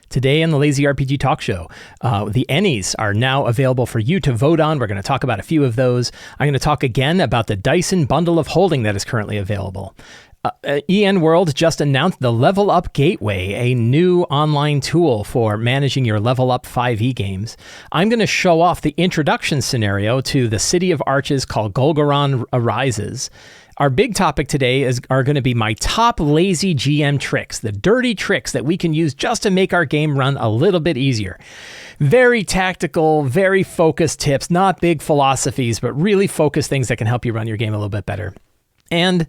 Today on the Lazy RPG Talk Show, the ENnies are now available for you to vote on. We're going to talk about a few of those. I'm going to talk again about the Dyson bundle of holding that is currently available. EN World just announced the Level Up Gateway, a new online tool for managing your Level Up 5e games. I'm going to show off the introduction scenario to the City of Arches called Golgoroth Arises. Our big topic today are going to be my top lazy GM tricks, the dirty tricks that we can use just to make our game run a little bit easier. Very tactical, very focused tips, not big philosophies, but really focused things that can help you run your game a little bit better. And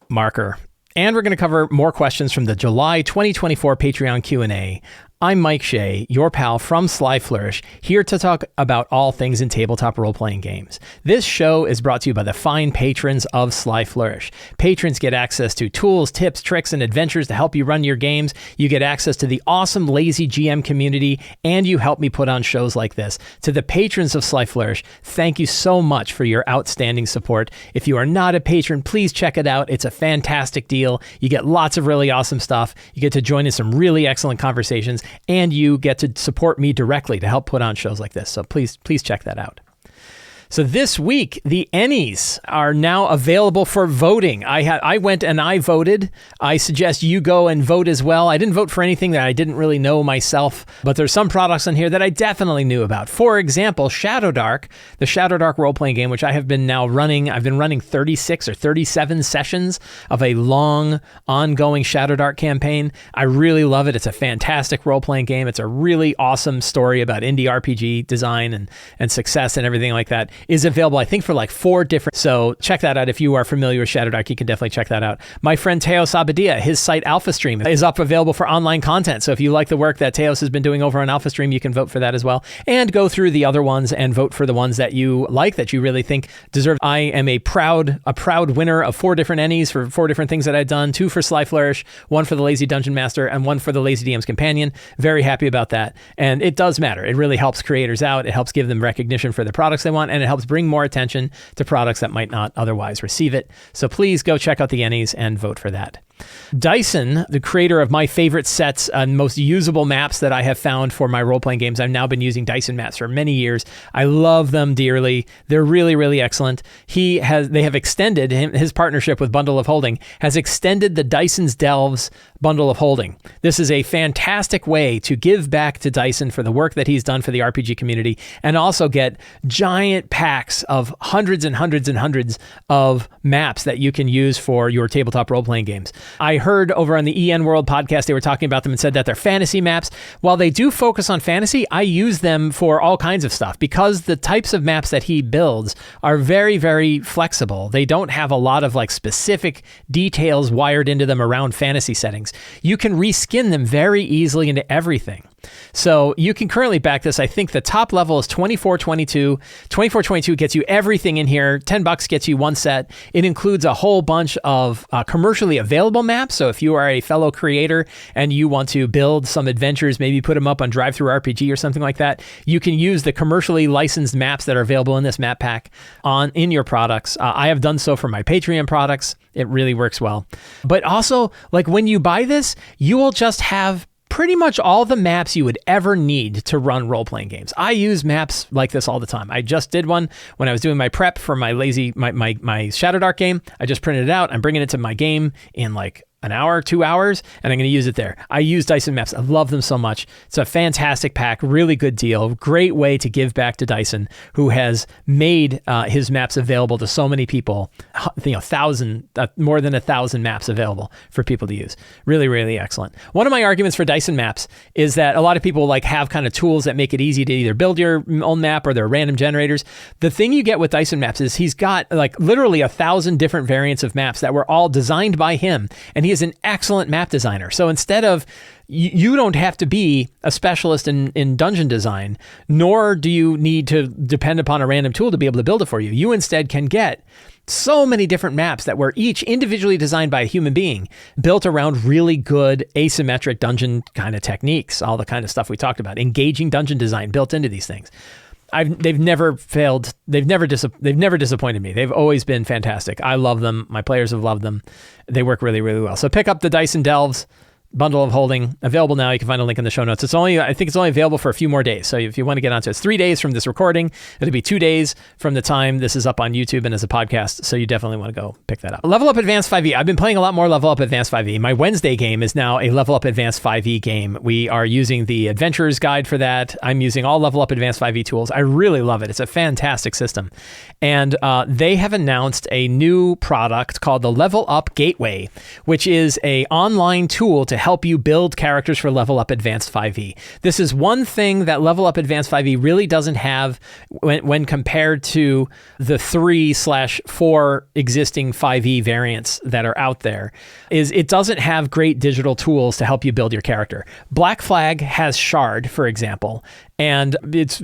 marker. And we're going to cover more questions from the July 2024 Patreon Q&A. I'm Mike Shea, your pal from Sly Flourish, here to talk about all things in tabletop role-playing games. This show is brought to you by the fine patrons of Sly Flourish. Patrons get access to tools, tips, tricks, and adventures to help you run your games. You get access to the awesome Lazy GM community, and you help me put on shows like this. To the patrons of Sly Flourish, thank you so much for your outstanding support. If you are not a patron, please check it out. It's a fantastic deal. You get lots of really awesome stuff. You get to join in some really excellent conversations, and you get to support me directly to help put on shows like this. So please check that out. So this week, the ENnies are now available for voting. I went and I voted. I suggest you go and vote as well. I didn't vote for anything that I didn't really know myself, but there's some products on here that I definitely knew about. For example, Shadowdark, the Shadowdark role-playing game, which I have been now running. I've been running 36 or 37 sessions of a long, ongoing Shadowdark campaign. I really love it. It's a fantastic role-playing game. It's a really awesome story about indie RPG design and success and everything like that. Is available, I think, for like 4 different. So check that out. If you are familiar with Shadowdark, you can definitely check that out. My friend Teos Abadia, his site AlphaStream is up available for online content. So if you like the work that Teos has been doing over on AlphaStream, you can vote for that as well. And go through the other ones and vote for the ones that you like, that you really think deserve. I am a proud winner of 4 different ENnies for 4 different things that I've done. 2 for Sly Flourish, 1 for the Lazy Dungeon Master, and 1 for the Lazy DM's Companion. Very happy about that. And it does matter. It really helps creators out. It helps give them recognition for the products they want, and it helps bring more attention to products that might not otherwise receive it. So please go check out the ENnies and vote for that. Dyson, the creator of my favorite sets and most usable maps that I have found for my role-playing games. I've now been using Dyson maps for many years. I love them dearly. They're really, really excellent. They have extended his partnership with Bundle of Holding has extended the Dyson's Delves Bundle of Holding. This is a fantastic way to give back to Dyson for the work that he's done for the RPG community, and also get giant packs of hundreds and hundreds and hundreds of maps that you can use for your tabletop role-playing games. I heard over on the EN World podcast, they were talking about them and said that they're fantasy maps. While they do focus on fantasy, I use them for all kinds of stuff because the types of maps that he builds are very, very flexible. They don't have a lot of like specific details wired into them around fantasy settings. You can reskin them very easily into everything. So you can currently back this. I think the top level is 2422. 2422 gets you everything in here. $10 gets you 1 set. It includes a whole bunch of commercially available maps. So if you are a fellow creator and you want to build some adventures, maybe put them up on Drive-Thru-RPG or something like that, you can use the commercially licensed maps that are available in this map pack in your products. I have done so for my Patreon products. It really works well. But also, like when you buy this, you will just have pretty much all the maps you would ever need to run role-playing games. I use maps like this all the time. I just did one when I was doing my prep for my Shadowdark game. I just printed it out. I'm bringing it to my game in like an hour, 2 hours, and I'm going to use it there. I use Dyson maps. I love them so much. It's a fantastic pack, really good deal, great way to give back to Dyson, who has made his maps available to so many people. More than 1,000 maps available for people to use. Really, really excellent. One of my arguments for Dyson maps is that a lot of people like have kind of tools that make it easy to either build your own map or they're random generators. The thing you get with Dyson maps is he's got like literally 1,000 different variants of maps that were all designed by him, and he is an excellent map designer. So instead of, you don't have to be a specialist in dungeon design, nor do you need to depend upon a random tool to be able to build it for you. You instead can get so many different maps that were each individually designed by a human being, built around really good asymmetric dungeon kind of techniques, all the kind of stuff we talked about, engaging dungeon design built into these things. They've never failed. They've never disappointed me. They've always been fantastic. I love them. My players have loved them. They work really, really well. So pick up the Dyson Delves Bundle of Holding, available now. You can find a link in the show notes. I think it's only available for a few more days. So if you want to get onto it, it's 3 days from this recording. It'll be 2 days from the time this is up on YouTube and as a podcast. So you definitely want to go pick that up. Level Up Advanced 5e. I've been playing a lot more Level Up Advanced 5e. My Wednesday game is now a Level Up Advanced 5e game. We are using the Adventurer's Guide for that. I'm using all Level Up Advanced 5e tools. I really love it. It's a fantastic system. And they have announced a new product called the Level Up Gateway, which is a online tool to help you build characters for Level Up Advanced 5e. This is one thing that Level Up Advanced 5e really doesn't have when compared to the 3/4 existing 5e variants that are out there, is it doesn't have great digital tools to help you build your character. Black Flag has Shard, for example, and it's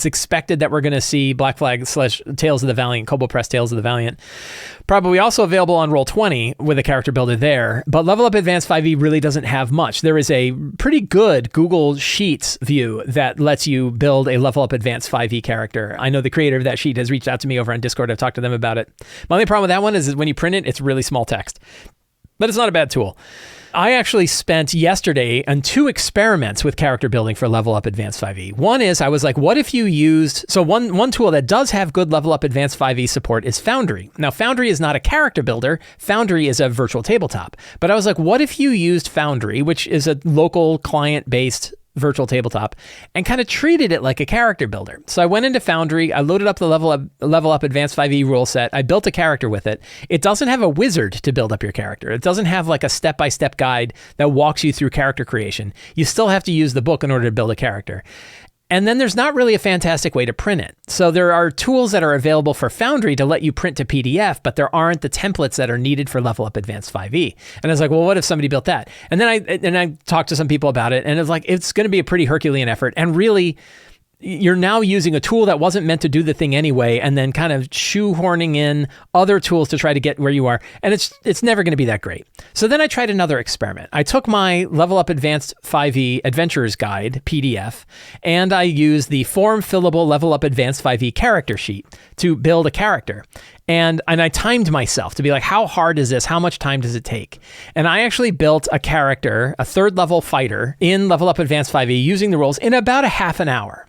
expected that we're going to see Black Flag / Tales of the Valiant, Kobold Press Tales of the Valiant, probably also available on Roll20 with a character builder there. But Level Up Advanced 5e really doesn't have much. There is a pretty good Google Sheets view that lets you build a Level Up Advanced 5e character. I know the creator of that sheet has reached out to me over on Discord. I've talked to them about it. My only problem with that one is when you print it, it's really small text. But it's not a bad tool. I actually spent yesterday on 2 experiments with character building for Level Up Advanced 5e. One is I was like, what if you used... So one tool that does have good Level Up Advanced 5e support is Foundry. Now, Foundry is not a character builder. Foundry is a virtual tabletop. But I was like, what if you used Foundry, which is a local client-based virtual tabletop, and kind of treated it like a character builder. So I went into Foundry, I loaded up the Level Up Advanced 5e rule set, I built a character with it. It doesn't have a wizard to build up your character. It doesn't have like a step-by-step guide that walks you through character creation. You still have to use the book in order to build a character. And then there's not really a fantastic way to print it. So there are tools that are available for Foundry to let you print to PDF, but there aren't the templates that are needed for Level Up Advanced 5e. And I was like, well, what if somebody built that? And then I talked to some people about it, and it's like, it's going to be a pretty Herculean effort. And really, you're now using a tool that wasn't meant to do the thing anyway, and then kind of shoehorning in other tools to try to get where you are. And it's never going to be that great. So then I tried another experiment. I took my Level Up Advanced 5e Adventurer's Guide PDF, and I used the form-fillable Level Up Advanced 5e character sheet to build a character. And I timed myself to be like, how hard is this? How much time does it take? And I actually built a character, a 3rd level fighter in Level Up Advanced 5e using the rules in about a half an hour.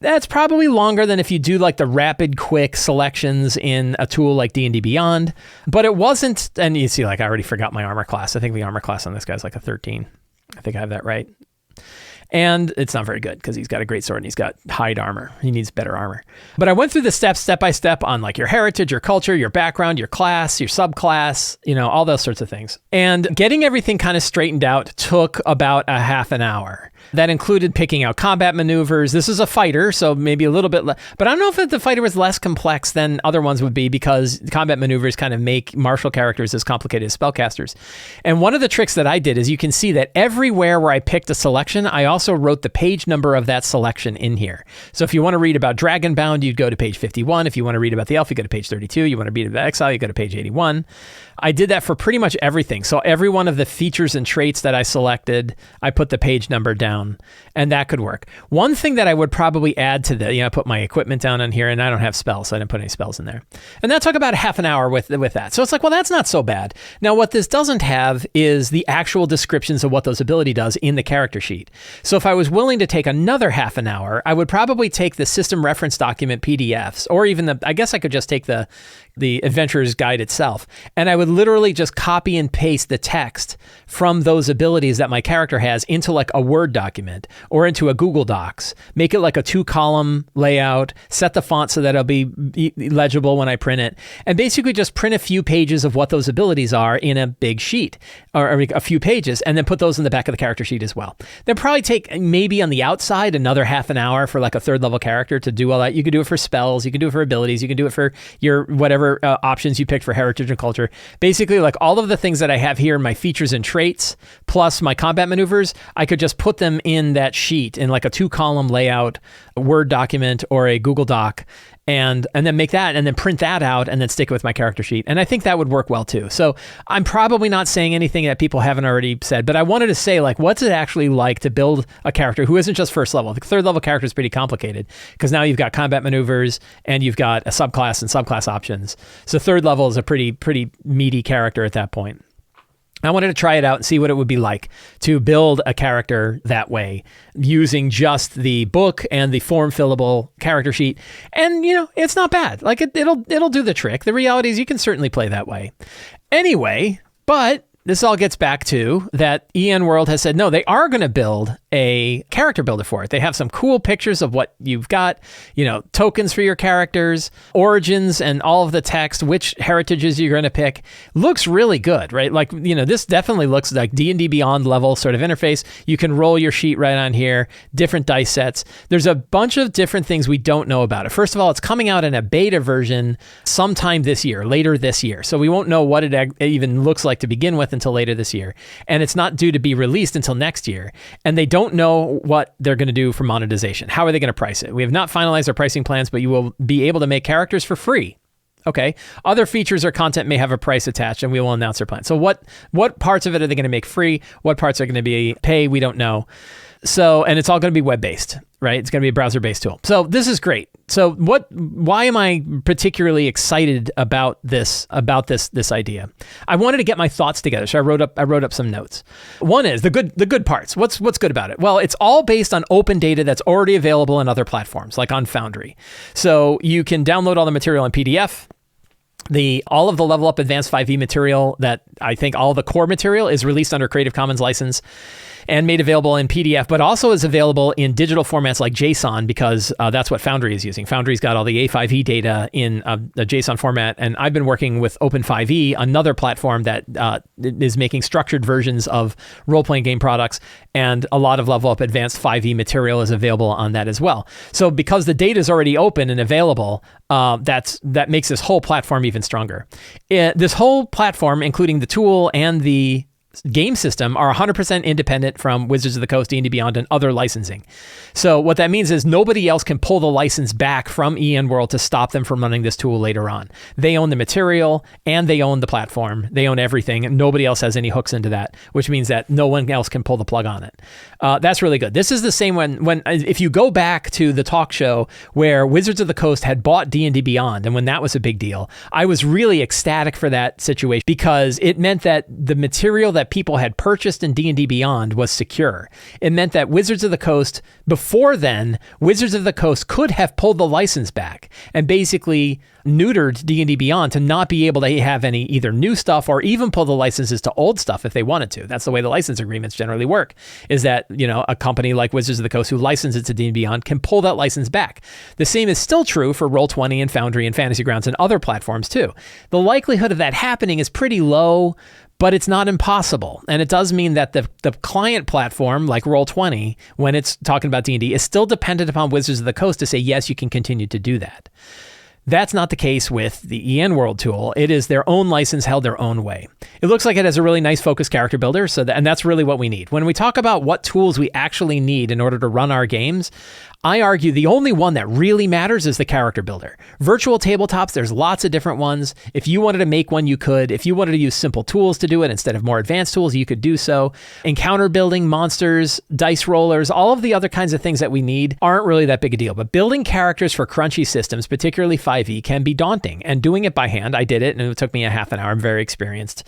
That's probably longer than if you do like the rapid, quick selections in a tool like D&D Beyond. But it wasn't, and you see, like, I already forgot my armor class. I think the armor class on this guy's like a 13. I think I have that right. And it's not very good because he's got a great sword and he's got hide armor. He needs better armor. But I went through the steps step by step on like your heritage, your culture, your background, your class, your subclass, all those sorts of things. And getting everything kind of straightened out took about a half an hour. That included picking out combat maneuvers. This is a fighter, so maybe a little bit less. But I don't know if the fighter was less complex than other ones would be because combat maneuvers kind of make martial characters as complicated as spellcasters. And one of the tricks that I did is you can see that everywhere where I picked a selection, I also wrote the page number of that selection in here. So if you want to read about Dragonbound, you'd go to page 51. If you want to read about the elf, you go to page 32. You want to read about Exile, you go to page 81. I did that for pretty much everything. So every one of the features and traits that I selected, I put the page number down, and that could work. One thing that I would probably add to I put my equipment down on here, and I don't have spells, so I didn't put any spells in there. And that took about a half an hour with that. So it's like, well, that's not so bad. Now, what this doesn't have is the actual descriptions of what those ability does in the character sheet. So if I was willing to take another half an hour, I would probably take the system reference document PDFs, or even I guess I could just take the Adventurer's Guide itself, and I would literally just copy and paste the text from those abilities that my character has into like a Word document or into a Google Docs, make it like a 2-column layout, set the font so that it'll be legible when I print it, and basically just print a few pages of what those abilities are in a big sheet, or a few pages, and then put those in the back of the character sheet as well. They'll probably take maybe on the outside another half an hour for like a 3rd level character to do all that. You can do it for spells, you can do it for abilities, you can do it for your whatever options you picked for heritage and culture. Basically, like all of the things that I have here in my features and traits, plus my combat maneuvers, I could just put them in that sheet in like a 2-column layout, a Word document or a Google Doc, and then make that and then print that out and then stick it with my character sheet. And I think that would work well too. So I'm probably not saying anything that people haven't already said, but I wanted to say, like, what's it actually like to build a character who isn't just 1st level? The 3rd level character is pretty complicated because now you've got combat maneuvers and you've got a subclass and subclass options. So 3rd level is a pretty meaty character at that point. I wanted to try it out and see what it would be like to build a character that way using just the book and the form fillable character sheet. And, it's not bad. Like it'll do the trick. The reality is you can certainly play that way. Anyway, but this all gets back to that World has said, no, they are going to build a character builder for it. They have some cool pictures of what you've got, tokens for your characters, origins, and all of the text, which heritages you're going to pick. Looks really good, right? Like, this definitely looks like D&D Beyond level sort of interface. You can roll your sheet right on here, different dice sets. There's a bunch of different things we don't know about it. First of all, it's coming out in a beta version sometime this year, later this year. So we won't know what it even looks like to begin with until later this year. And it's not due to be released until next year. And they don't know what they're going to do for monetization. How are they going to price it? We have not finalized our pricing plans, but you will be able to make characters for free. Okay. Other features or content may have a price attached, and we will announce their plan. So what parts of it are they going to make free? What parts are going to be pay? We don't know. So, and it's all going to be web-based, right? It's going to be a browser-based tool. So this is great. So why am I particularly excited about this idea? I wanted to get my thoughts together. So I wrote up some notes. One is the good parts. What's good about it? Well, it's all based on open data that's already available in other platforms, like on Foundry. So you can download all the material in PDF. All of the Level Up Advanced 5e material, that I think all the core material, is released under Creative Commons license and made available in PDF, but also is available in digital formats like JSON, because that's what Foundry is using. Foundry's got all the A5e data in the JSON format, and I've been working with Open5e, another platform that is making structured versions of role-playing game products, and a lot of Level Up Advanced 5e material is available on that as well. So because the data is already open and available, that makes this whole platform even stronger. This whole platform, including the tool and the game system, are 100% independent from Wizards of the Coast, D&D Beyond, and other licensing. So what that means is nobody else can pull the license back from World to stop them from running this tool later on. They own the material and they own the platform. They own everything, and nobody else has any hooks into that, which means that no one else can pull the plug on it. That's really good. This is the same when if you go back to the talk show where Wizards of the Coast had bought D&D Beyond, and when that was a big deal, I was really ecstatic for that situation, because it meant that the material that people had purchased in D&D Beyond was secure. It meant that Wizards of the Coast, before then, Wizards of the Coast could have pulled the license back and basically neutered D&D Beyond to not be able to have any either new stuff or even pull the licenses to old stuff if they wanted to. That's the way the license agreements generally work, is that, a company like Wizards of the Coast who licenses to D&D Beyond can pull that license back. The same is still true for Roll20 and Foundry and Fantasy Grounds and other platforms too. The likelihood of that happening is pretty low, but it's not impossible. And it does mean that the client platform, like Roll20, when it's talking about D&D, is still dependent upon Wizards of the Coast to say, yes, you can continue to do that. That's not the case with the World tool. It is their own license held their own way. It looks like it has a really nice focused character builder, and that's really what we need. When we talk about what tools we actually need in order to run our games, I argue the only one that really matters is the character builder. Virtual tabletops, there's lots of different ones. If you wanted to make one, you could. If you wanted to use simple tools to do it instead of more advanced tools, you could do so. Encounter building, monsters, dice rollers, all of the other kinds of things that we need aren't really that big a deal. But building characters for crunchy systems, particularly 5e, can be daunting. And doing it by hand, I did it, and it took me a half an hour. I'm very experienced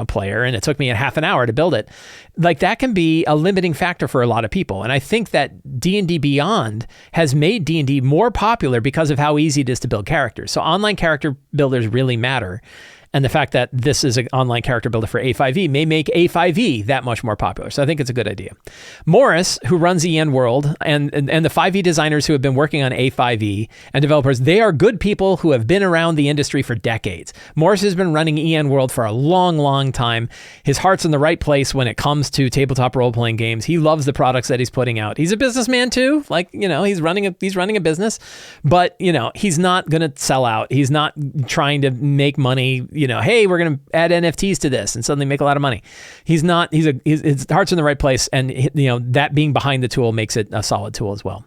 player, and it took me a half an hour to build it. Like, that can be a limiting factor for a lot of people. And I think that D&D Beyond has made D&D more popular because of how easy it is to build characters. So online character builders really matter. And the fact that this is an online character builder for A5e may make A5e that much more popular. So I think it's a good idea. Morris, who runs World, and the 5e designers who have been working on A5e and developers, they are good people who have been around the industry for decades. Morris has been running World for a long, long time. His heart's in the right place when it comes to tabletop role-playing games. He loves the products that he's putting out. He's a businessman too. He's running a business, but he's not going to sell out. He's not trying to make money. Hey, we're going to add NFTs to this and suddenly make a lot of money. His heart's in the right place, and that being behind the tool makes it a solid tool as well.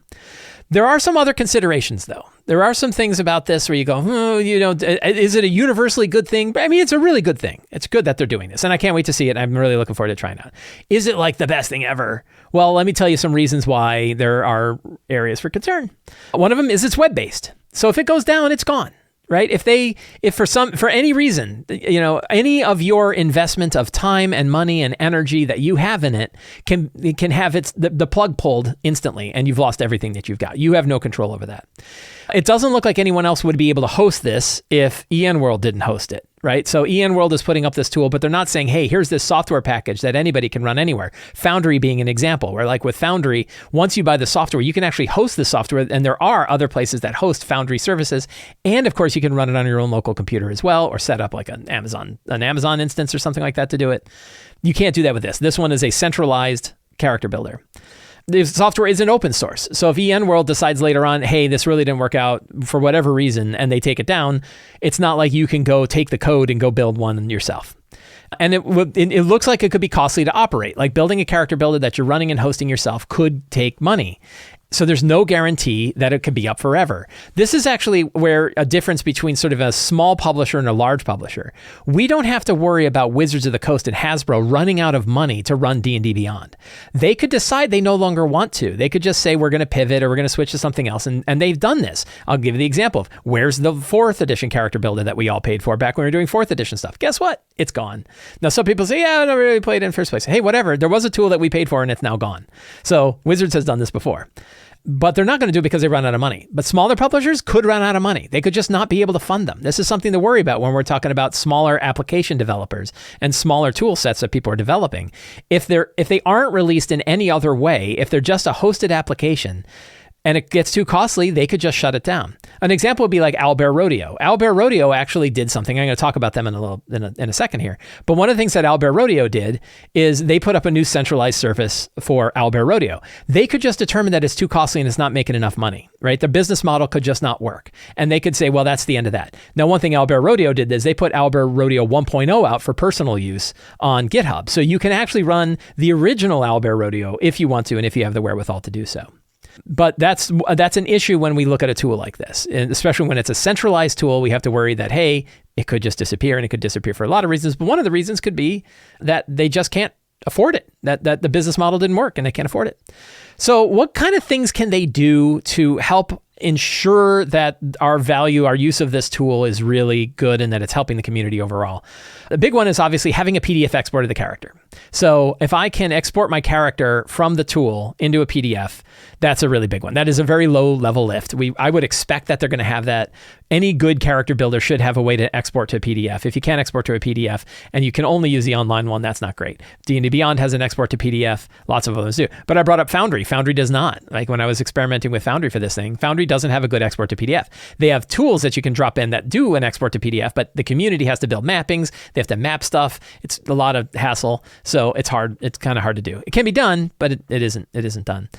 There are some other considerations, though. There are some things about this where you go, is it a universally good thing? I mean, it's a really good thing. It's good that they're doing this, and I can't wait to see it. I'm really looking forward to trying it out. Is it like the best thing ever? Well, let me tell you some reasons why there are areas for concern. One of them is it's web-based. So if it goes down, it's gone. right? If for any reason, any of your investment of time and money and energy that you have in it can have the plug pulled instantly, and you've lost everything that you've got. You have no control over that. It doesn't look like anyone else would be able to host this if ENworld didn't host it, right? So ENworld is putting up this tool, but they're not saying, hey, here's this software package that anybody can run anywhere. Foundry being an example, where like with Foundry, once you buy the software, you can actually host the software, and there are other places that host Foundry services. And of course, you can run it on your own local computer as well, or set up like an Amazon instance or something like that to do it. You can't do that with this. This one is a centralized character builder. The software isn't open source. So if ENworld decides later on, hey, this really didn't work out for whatever reason, and they take it down, it's not like you can go take the code and go build one yourself. And it looks like it could be costly to operate. Like building a character builder that you're running and hosting yourself could take money. So there's no guarantee that it could be up forever. This is actually where a difference between sort of a small publisher and a large publisher. We don't have to worry about Wizards of the Coast and Hasbro running out of money to run D&D Beyond. They could decide they no longer want to. They could just say, we're going to pivot or we're going to switch to something else. And they've done this. I'll give you the example of where's the 4th edition character builder that we all paid for back when we were doing 4th edition stuff. Guess what? It's gone. Now, some people say, yeah, I never really played it in the first place. Hey, whatever. There was a tool that we paid for and it's now gone. So Wizards has done this before. But they're not going to do it because they run out of money. But smaller publishers could run out of money. They could just not be able to fund them. This is something to worry about when we're talking about smaller application developers and smaller tool sets that people are developing. If they aren't released in any other way, if they're just a hosted application, and it gets too costly, they could just shut it down. An example would be like Owlbear Rodeo. Owlbear Rodeo actually did something. I'm going to talk about them in a second here. But one of the things that Owlbear Rodeo did is they put up a new centralized service for Owlbear Rodeo. They could just determine that it's too costly and it's not making enough money, right? The business model could just not work. And they could say, well, that's the end of that. Now, one thing Owlbear Rodeo did is they put Owlbear Rodeo 1.0 out for personal use on GitHub. So you can actually run the original Owlbear Rodeo if you want to and if you have the wherewithal to do so. But that's an issue when we look at a tool like this, and especially when it's a centralized tool. We have to worry that, hey, it could just disappear, and it could disappear for a lot of reasons. But one of the reasons could be that they just can't afford it, that the business model didn't work and they can't afford it. So what kind of things can they do to help ensure that our use of this tool is really good and that it's helping the community overall? The big one is obviously having a PDF export of the character. So if I can export my character from the tool into a PDF, that's a really big one. That is a very low level lift. I would expect that they're going to have that. Any good character builder should have a way to export to a PDF. If you can't export to a PDF and you can only use the online one, that's not great. D&D Beyond has an export to PDF. Lots of others do. But I brought up Foundry. Foundry does not. Like when I was experimenting with Foundry for this thing, Foundry doesn't have a good export to PDF. They have tools that you can drop in that do an export to PDF, but the community has to build mappings. They have to map stuff. It's a lot of hassle. So it's hard. It's kind of hard to do. It can be done, but it isn't done.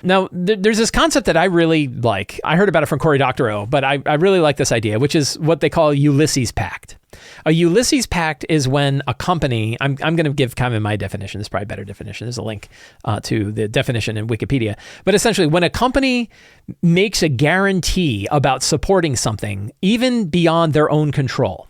Now, there's this concept that I really like. I heard about it from Cory Doctorow, but I really like this idea, which is what they call a Ulysses Pact. A Ulysses Pact is when a company, I'm going to give kind of my definition. This is probably a better definition. There's a link to the definition in Wikipedia. But essentially, when a company makes a guarantee about supporting something, even beyond their own control.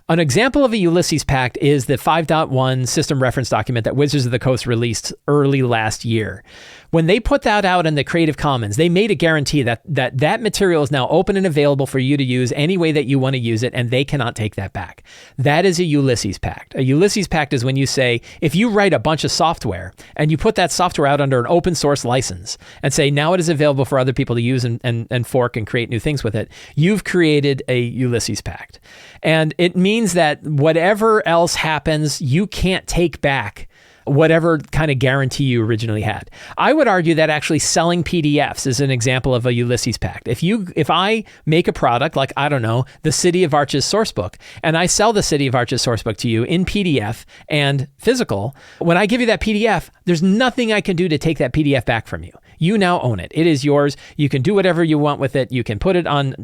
An example of a Ulysses Pact is the 5.1 system reference document that Wizards of the Coast released early last year. When they put that out in the Creative Commons, they made a guarantee that material is now open and available for you to use any way that you want to use it, and they cannot take that back. That is a Ulysses Pact. A Ulysses Pact is when you say, if you write a bunch of software and you put that software out under an open source license and say, now it is available for other people to use and fork and create new things with it, you've created a Ulysses Pact. And it means that whatever else happens, you can't take back whatever kind of guarantee you originally had. I would argue that actually selling PDFs is an example of a Ulysses Pact. If I make a product like, I don't know, the City of Arches sourcebook, and I sell the City of Arches sourcebook to you in PDF and physical, when I give you that PDF, there's nothing I can do to take that PDF back from you. You now own it. It is yours. You can do whatever you want with it. You can put it on,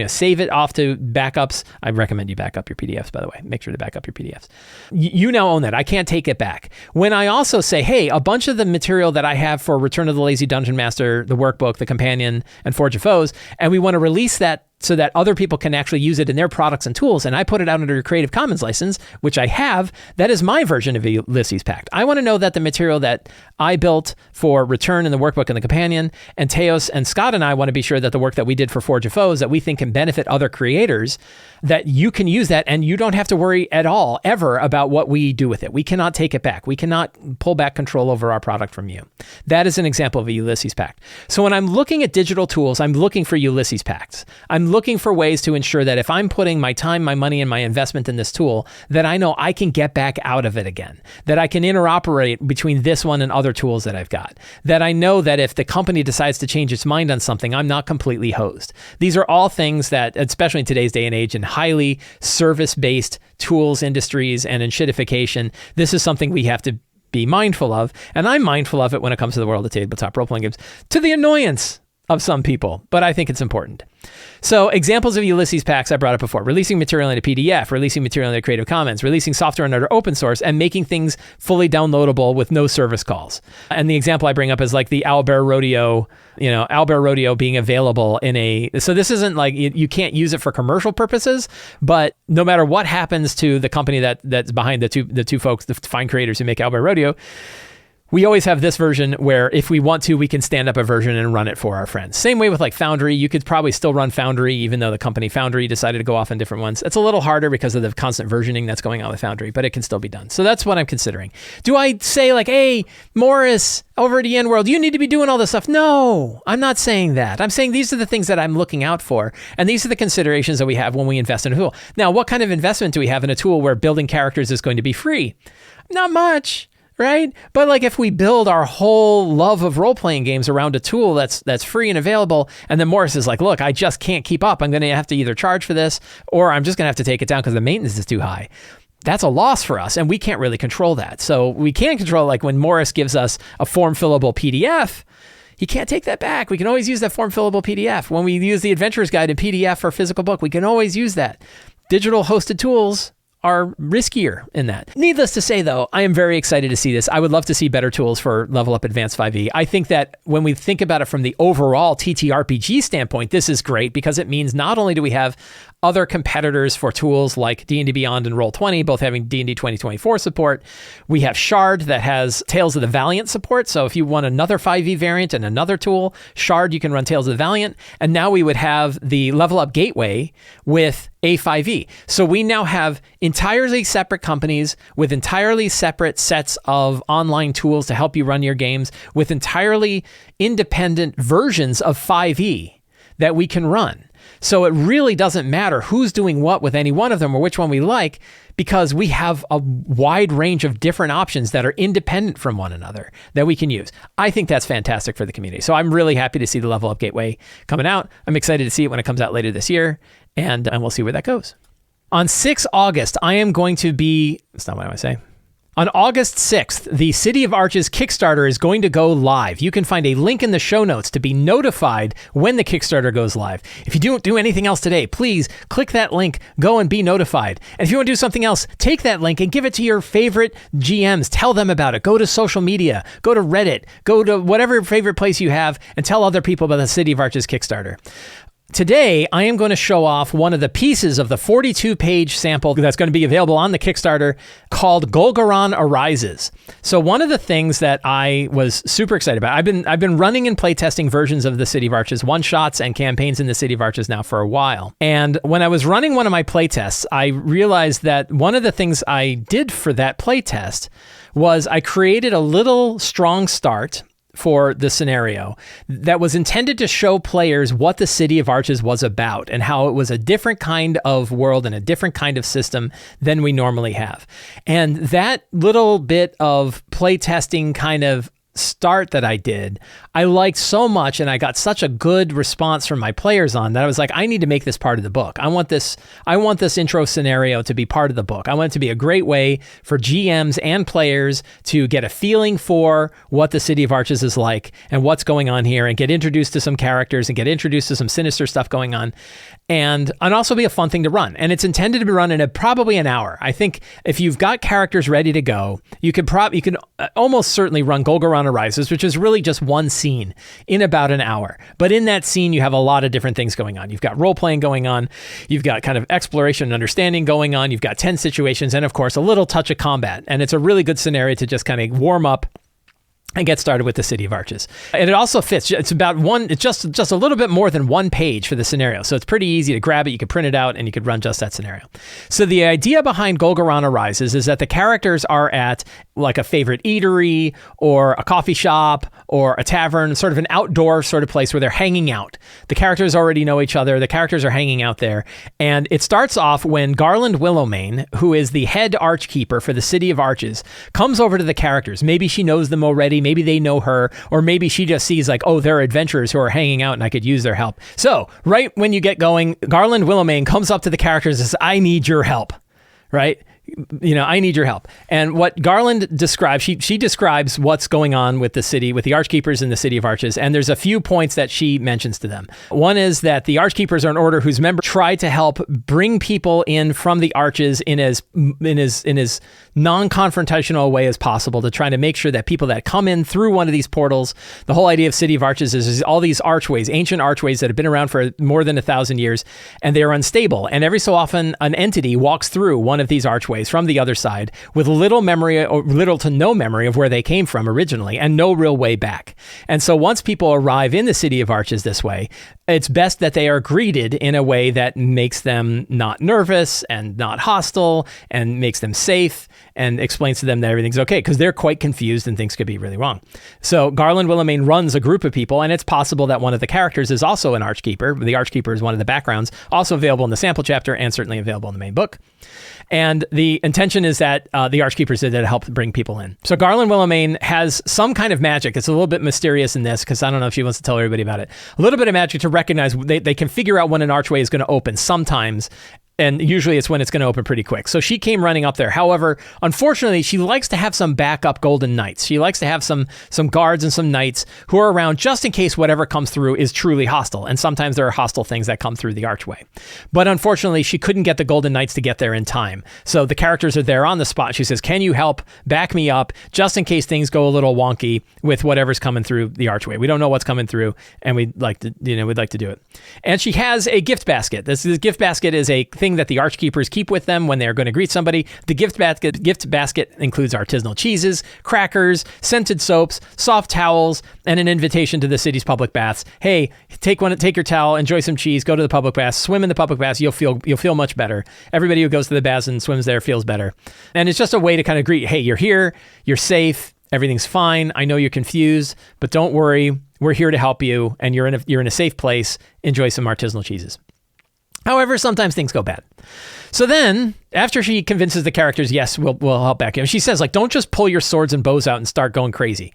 save it off to backups. I recommend you back up your PDFs, by the way. Make sure to back up your PDFs. You now own that. I can't take it back. When I also say, hey, a bunch of the material that I have for Return of the Lazy Dungeon Master, the workbook, the companion, and Forge of Foes, and we want to release that so that other people can actually use it in their products and tools, and I put it out under a Creative Commons license, which I have, that is my version of Ulysses Pact. I want to know that the material that I built for Return and the Workbook and the Companion, and Teos and Scott and I want to be sure that the work that we did for Forge of Foes that we think can benefit other creators, that you can use that and you don't have to worry at all ever about what we do with it. We cannot take it back. We cannot pull back control over our product from you. That is an example of a Ulysses Pact. So when I'm looking at digital tools, I'm looking for Ulysses Pacts. I'm looking for ways to ensure that if I'm putting my time, my money, and my investment in this tool, that I know I can get back out of it again, that I can interoperate between this one and other tools that I've got, that I know that if the company decides to change its mind on something, I'm not completely hosed. These are all things that, especially in today's day and age, in highly service-based tools industries and in shitification, this is something we have to be mindful of. And I'm mindful of it when it comes to the world of tabletop role-playing games, to the annoyance of some people, but I think it's important. So examples of Ulysses Pacts I brought up before: releasing material in a PDF, releasing material in a Creative Commons, releasing software under open source, and making things fully downloadable with no service calls. And the example I bring up is like the Owlbear Rodeo, Owlbear Rodeo being available in so this isn't like you can't use it for commercial purposes, but no matter what happens to the company that's behind the two folks, the fine creators who make Owlbear Rodeo, we always have this version where if we want to, we can stand up a version and run it for our friends. Same way with like Foundry. You could probably still run Foundry even though the company Foundry decided to go off on different ones. It's a little harder because of the constant versioning that's going on with Foundry, but it can still be done. So that's what I'm considering. Do I say like, hey, Morris over at EN World, you need to be doing all this stuff? No, I'm not saying that. I'm saying these are the things that I'm looking out for, and these are the considerations that we have when we invest in a tool. Now, what kind of investment do we have in a tool where building characters is going to be free? Not much. Right? But like if we build our whole love of role-playing games around a tool that's free and available, and then Morris is like, look, I just can't keep up. I'm going to have to either charge for this or I'm just going to have to take it down because the maintenance is too high. That's a loss for us, and we can't really control that. So we can control, like when Morris gives us a form-fillable PDF, he can't take that back. We can always use that form-fillable PDF. When we use the Adventurer's Guide in PDF or physical book, we can always use that. Digital hosted tools are riskier in that. Needless to say, though, I am very excited to see this. I would love to see better tools for Level Up Advanced 5e. I think that when we think about it from the overall TTRPG standpoint, this is great because it means not only do we have other competitors for tools like D&D Beyond and Roll20, both having D&D 2024 support. We have Shard that has Tales of the Valiant support. So if you want another 5e variant and another tool, Shard, you can run Tales of the Valiant. And now we would have the Level Up Gateway with A5e. So we now have entirely separate companies with entirely separate sets of online tools to help you run your games with entirely independent versions of 5e that we can run. So it really doesn't matter who's doing what with any one of them or which one we like, because we have a wide range of different options that are independent from one another that we can use. I think that's fantastic for the community. So I'm really happy to see the Level Up Gateway coming out. I'm excited to see it when it comes out later this year, and we'll see where that goes. On 6 August, I am going to be... That's not what I want to say. On August 6th, the City of Arches Kickstarter is going to go live. You can find a link in the show notes to be notified when the Kickstarter goes live. If you don't do anything else today, please click that link, go and be notified. And if you want to do something else, take that link and give it to your favorite GMs. Tell them about it. Go to social media, go to Reddit, go to whatever favorite place you have and tell other people about the City of Arches Kickstarter. Today, I am going to show off one of the pieces of the 42-page sample that's going to be available on the Kickstarter called Golgoroth Arises. So one of the things that I was super excited about, I've been running and playtesting versions of the City of Arches, one-shots and campaigns in the City of Arches now for a while. And when I was running one of my playtests, I realized that one of the things I did for that playtest was I created a little strong start for the scenario that was intended to show players what the City of Arches was about and how it was a different kind of world and a different kind of system than we normally have. And that little bit of playtesting kind of start that I did, I liked so much, and I got such a good response from my players on that I was like, I need to make this part of the book. I want this intro scenario to be part of the book. I want it to be a great way for GMs and players to get a feeling for what the City of Arches is like and what's going on here, and get introduced to some characters and get introduced to some sinister stuff going on, and also be a fun thing to run. And it's intended to be run in probably an hour. I think if you've got characters ready to go, you could almost certainly run Golgoroth Golgoron Arises, which is really just one scene in about an hour. But in that scene, you have a lot of different things going on. You've got role-playing going on. You've got kind of exploration and understanding going on. You've got tense situations and, of course, a little touch of combat. And it's a really good scenario to just kind of warm up and get started with the City of Arches. And it also fits. It's about it's just a little bit more than one page for the scenario. So it's pretty easy to grab it. You could print it out and you could run just that scenario. So the idea behind Golgoron Arises is that the characters are at like a favorite eatery or a coffee shop or a tavern, sort of an outdoor sort of place where they're hanging out. The characters already know each other. The characters are hanging out there. And it starts off when Garland Willowmane, who is the head archkeeper for the City of Arches, comes over to the characters. Maybe she knows them already. Maybe they know her, or maybe she just sees like, oh, they're adventurers who are hanging out and I could use their help. So right when you get going, Garland Willowmane comes up to the characters and says, I need your help, right? I need your help. And what Garland describes, she describes what's going on with the city, with the Archkeepers in the City of Arches. And there's a few points that she mentions to them. One is that the Archkeepers are an order whose members try to help bring people in from the Arches in as non-confrontational a way as possible, to try to make sure that people that come in through one of these portals, the whole idea of City of Arches is all these archways, ancient archways that have been around for more than 1,000 years, and they are unstable. And every so often, an entity walks through one of these archways from the other side with little memory or little to no memory of where they came from originally and no real way back. And so once people arrive in the City of Arches this way, it's best that they are greeted in a way that makes them not nervous and not hostile and makes them safe and explains to them that everything's okay, because they're quite confused and things could be really wrong. So Garland Willowmane runs a group of people, and it's possible that one of the characters is also an Archkeeper. The Archkeeper is one of the backgrounds, also available in the sample chapter and certainly available in the main book. And the intention is that the Archkeepers did that to help bring people in. So Garland Willowmane has some kind of magic. It's a little bit mysterious in this because I don't know if she wants to tell everybody about it. A little bit of magic to recognize they can figure out when an archway is going to open sometimes. And usually it's when it's going to open pretty quick. So she came running up there. However, unfortunately, she likes to have some backup golden knights. She likes to have some guards and some knights who are around just in case whatever comes through is truly hostile. And sometimes there are hostile things that come through the archway. But unfortunately, she couldn't get the golden knights to get there in time. So the characters are there on the spot. She says, can you help back me up just in case things go a little wonky with whatever's coming through the archway? We don't know what's coming through and we'd like to do it. And she has a gift basket. This gift basket is a thing that the Archkeepers keep with them when they're going to greet somebody. The gift basket includes artisanal cheeses, crackers, scented soaps, soft towels, and an invitation to the city's public baths. Hey, take your towel, enjoy some cheese, go to the public baths, swim in the public baths. You'll feel much better. Everybody who goes to the baths and swims there feels better. And it's just a way to kind of greet, hey, you're here, you're safe, everything's fine. I know you're confused, but don't worry. We're here to help you, and you're in a safe place. Enjoy some artisanal cheeses. However, sometimes things go bad. So then, after she convinces the characters, yes, we'll help back you. She says, like, don't just pull your swords and bows out and start going crazy,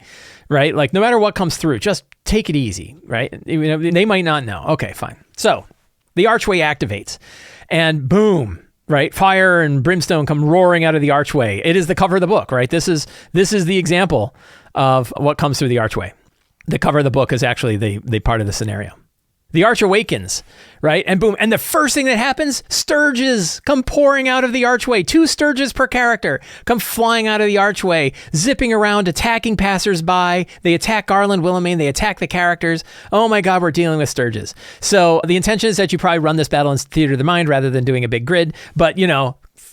right? Like, no matter what comes through, just take it easy, right? They might not know. Okay, fine. So the archway activates, and boom, right? Fire and brimstone come roaring out of the archway. It is the cover of the book, right? This is the example of what comes through the archway. The cover of the book is actually the part of the scenario. The arch awakens, right? And boom. And the first thing that happens, sturges come pouring out of the archway. 2 sturges per character come flying out of the archway, zipping around, attacking passersby. They attack Garland Willowmane. They attack the characters. Oh my God, we're dealing with sturges. So the intention is that you probably run this battle in theater of the mind rather than doing a big grid. But,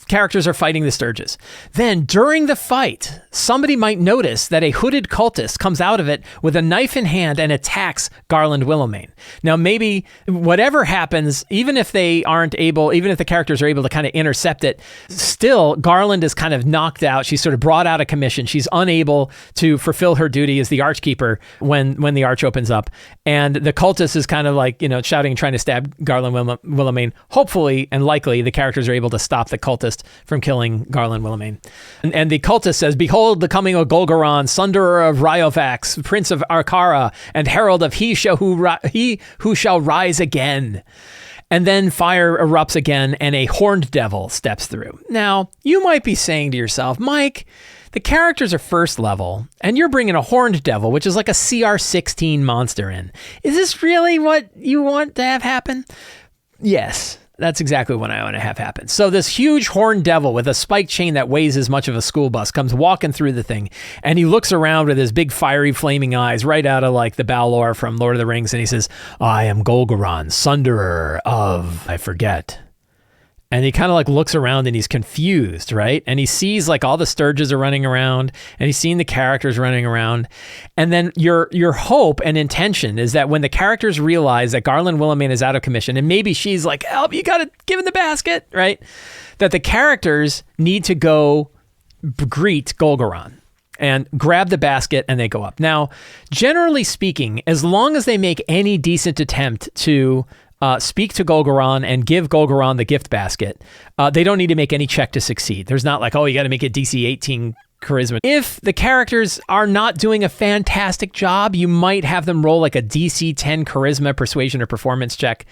characters are fighting the sturges. Then during the fight, somebody might notice that a hooded cultist comes out of it with a knife in hand and attacks Garland Willowmane. Now, maybe whatever happens, even if the characters are able to kind of intercept it, still Garland is kind of knocked out. She's sort of brought out of commission. She's unable to fulfill her duty as the Archkeeper when the arch opens up. And the cultist is kind of like, shouting and trying to stab Garland Willowmane. Hopefully and likely the characters are able to stop the cultist from killing Garland Willowmane. And the cultist says, behold the coming of Golgoron, sunderer of Ryovax, prince of Arkara, and herald of he who shall rise again. And then fire erupts again, and a horned devil steps through. Now, you might be saying to yourself, Mike, the characters are first level, and you're bringing a horned devil, which is like a CR16 monster in. Is this really what you want to have happen? Yes. That's exactly what I want to have happen. So this huge horned devil with a spike chain that weighs as much of a school bus comes walking through the thing, and he looks around with his big fiery flaming eyes right out of like the Balor from Lord of the Rings, and he says, I am Golgoron, sunderer of, I forget. And he kind of like looks around and he's confused, right? And he sees like all the Sturges are running around and he's seeing the characters running around. And then your hope and intention is that when the characters realize that Garland Willimane is out of commission and maybe she's like, help, you got to give him the basket, right? That the characters need to go greet Golgoron and grab the basket and they go up. Now, generally speaking, as long as they make any decent attempt to speak to Golgoron and give Golgoron the gift basket, they don't need to make any check to succeed. There's not like, oh, you got to make it DC 18 charisma. If the characters are not doing a fantastic job, you might have them roll like a DC 10 charisma, persuasion, or performance check.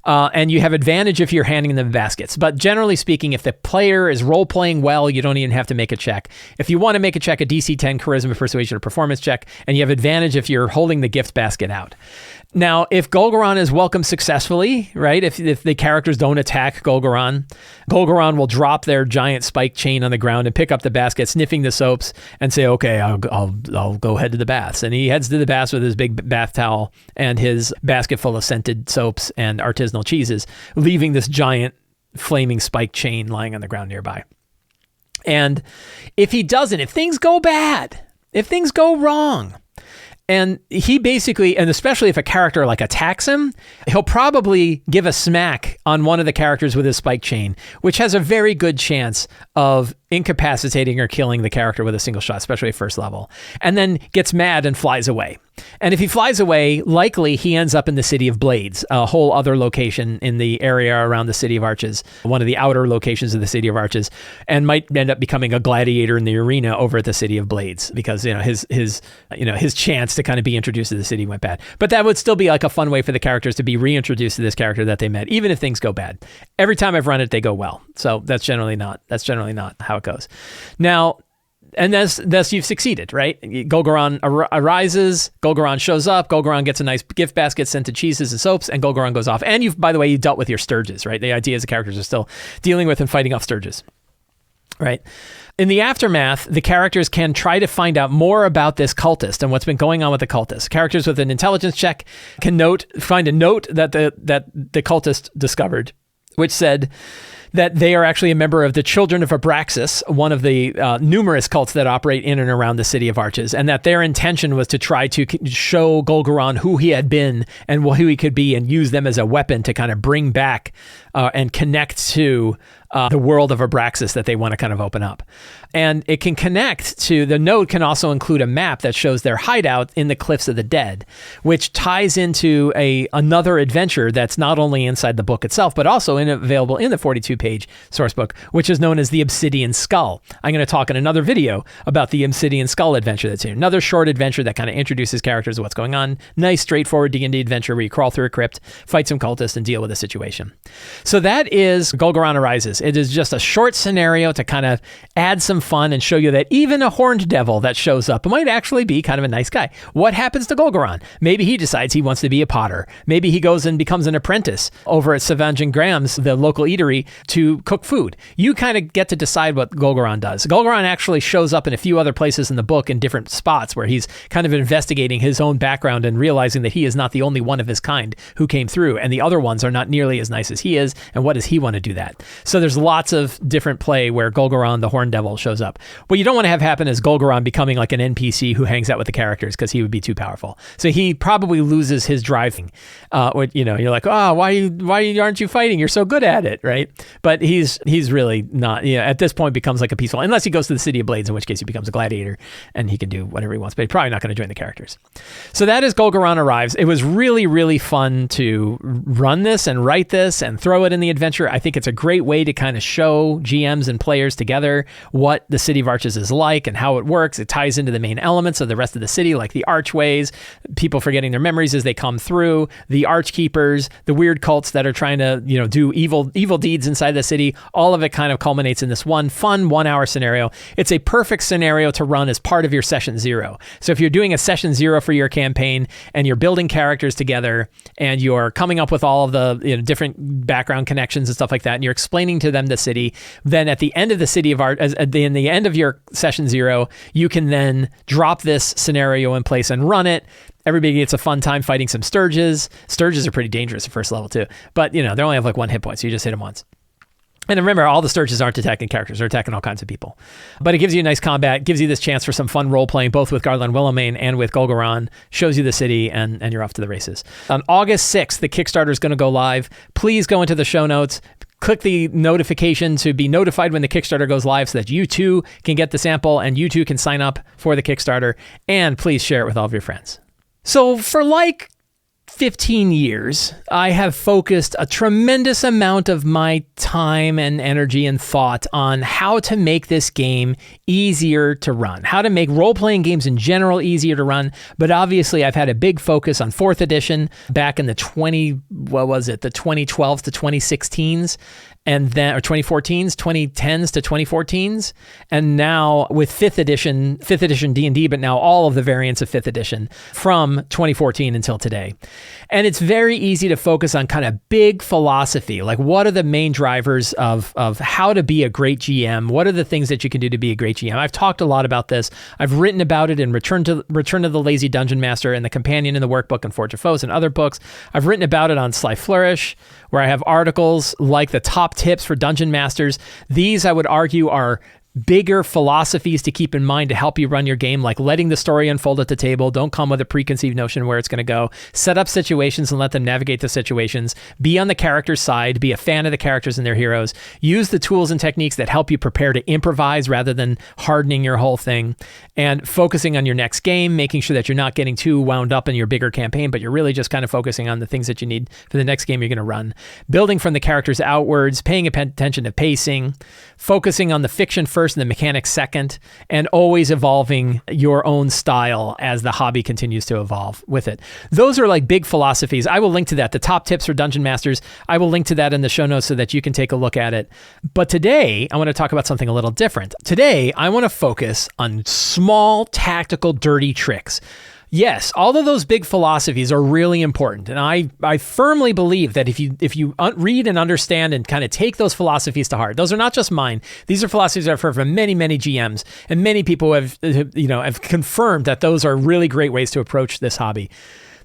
And you have advantage if you're handing them baskets. But generally speaking, if the player is role-playing well, you don't even have to make a check. If you want to make a check, a DC 10 charisma, persuasion, or performance check, and you have advantage if you're holding the gift basket out. Now, if Golgoron is welcomed successfully, right, if the characters don't attack Golgoron, Golgoron will drop their giant spike chain on the ground and pick up the basket, sniffing the soaps, and say, okay, I'll go head to the baths. And he heads to the baths with his big bath towel and his basket full of scented soaps and artisanal cheeses, leaving this giant flaming spike chain lying on the ground nearby. And if he doesn't, if things go bad, if things go wrong, and he basically, and especially if a character like attacks him, he'll probably give a smack on one of the characters with his spike chain, which has a very good chance of incapacitating or killing the character with a single shot, especially at first level, and then gets mad and flies away. And if he flies away, likely he ends up in the City of Blades, a whole other location in the area around the City of Arches, one of the outer locations of the City of Arches, and might end up becoming a gladiator in the arena over at the City of Blades because, his chance to kind of be introduced to the city went bad. But that would still be like a fun way for the characters to be reintroduced to this character that they met, even if things go bad. Every time I've run it, they go well. So that's generally not how it goes. Now, and thus you've succeeded, right? Golgoron arises, Golgoron shows up, Golgoron gets a nice gift basket, scented cheeses and soaps, and Golgoron goes off. And by the way, you dealt with your Sturges, right? The idea is the characters are still dealing with and fighting off Sturges, right? In the aftermath, the characters can try to find out more about this cultist and what's been going on with the cultist. Characters with an intelligence check can find a note that the cultist discovered, which said that they are actually a member of the Children of Abraxas, one of the numerous cults that operate in and around the City of Arches, and that their intention was to try to show Golgoron who he had been and who he could be and use them as a weapon to kind of bring back and connect to the world of Abraxas that they want to kind of open up. And it can connect to, the note can also include a map that shows their hideout in the Cliffs of the Dead, which ties into another adventure that's not only inside the book itself, but also available in the 42-page source book, which is known as the Obsidian Skull. I'm going to talk in another video about the Obsidian Skull adventure that's here. Another short adventure that kind of introduces characters to what's going on. Nice, straightforward D&D adventure where you crawl through a crypt, fight some cultists, and deal with a situation. So that is Golgoron Arises. It is just a short scenario to kind of add some fun and show you that even a horned devil that shows up might actually be kind of a nice guy. What happens to Golgoron? Maybe he decides he wants to be a potter. Maybe he goes and becomes an apprentice over at Savage and Graham's, the local eatery, to cook food. You kind of get to decide what Golgoron does. Golgoron actually shows up in a few other places in the book in different spots where he's kind of investigating his own background and realizing that he is not the only one of his kind who came through, and the other ones are not nearly as nice as he is, and what does he want to do that? So there's lots of different play where Golgoron, the Horned Devil, shows up. What you don't want to have happen is Golgoron becoming like an NPC who hangs out with the characters because he would be too powerful. So he probably loses his driving. You're like, oh, why aren't you fighting? You're so good at it, right? But he's really not. At this point becomes like a peaceful, unless he goes to the City of Blades, in which case he becomes a gladiator and he can do whatever he wants. But he's probably not going to join the characters. So that is Golgoron Arrives. It was really, really fun to run this and write this and throw it in the adventure. I think it's a great way to kind of show GMs and players together what the City of Arches is like and how it works. It ties into the main elements of the rest of the city, like the archways, people forgetting their memories as they come through, the archkeepers, the weird cults that are trying to, do evil deeds inside inside the city. All of it kind of culminates in this one fun 1-hour scenario. It's a perfect scenario to run as part of your session 0. So if you're doing a session 0 for your campaign and you're building characters together and you're coming up with all of the different background connections and stuff like that, and you're explaining to them the city, then at the end of the city of art, in the end of your session 0, you can then drop this scenario in place and run it. Everybody gets a fun time fighting some Sturges. Sturges are pretty dangerous at first level too, but they only have like 1 hit point, so you just hit them once. And remember, all the Sturges aren't attacking characters. They're attacking all kinds of people. But it gives you a nice combat, gives you this chance for some fun role-playing, both with Garland Willemane and with Golgoran, shows you the city, and you're off to the races. On August 6th, the Kickstarter is going to go live. Please go into the show notes. Click the notification to be notified when the Kickstarter goes live so that you too can get the sample and you too can sign up for the Kickstarter. And please share it with all of your friends. So for like 15 years, I have focused a tremendous amount of my time and energy and thought on how to make this game easier to run, how to make role-playing games in general easier to run. But obviously, I've had a big focus on 4th edition back in the 2012s to 2016s. And then, or 2014s, 2010s to 2014s, and now with 5th edition D&D, but now all of the variants of 5th edition from 2014 until today. And it's very easy to focus on kind of big philosophy, like what are the main drivers of how to be a great GM? What are the things that you can do to be a great GM? I've talked a lot about this. I've written about it in Return to the Lazy Dungeon Master and the Companion in the Workbook and Forge of Foes and other books. I've written about it on Sly Flourish, where I have articles like the top tips for dungeon masters. These, I would argue, are bigger philosophies to keep in mind to help you run your game, like letting the story unfold at the table. Don't come with a preconceived notion where it's going to go. Set up situations and let them navigate the situations. Be on the character's side. Be a fan of the characters and their heroes. Use the tools and techniques that help you prepare to improvise rather than hardening your whole thing. And focusing on your next game, making sure that you're not getting too wound up in your bigger campaign, but you're really just kind of focusing on the things that you need for the next game you're going to run. Building from the characters outwards, paying attention to pacing, focusing on the fiction first and the mechanics second, and always evolving your own style as the hobby continues to evolve with it. Those are like big philosophies. I will link to that. The top tips for dungeon masters, I will link to that in the show notes so that you can take a look at it. But today, I want to talk about something a little different. Today, I want to focus on small, tactical, dirty tricks. Yes, all of those big philosophies are really important. And I firmly believe that if you read and understand and kind of take those philosophies to heart, those are not just mine. These are philosophies I've heard from many, many GMs, and many people have confirmed that those are really great ways to approach this hobby.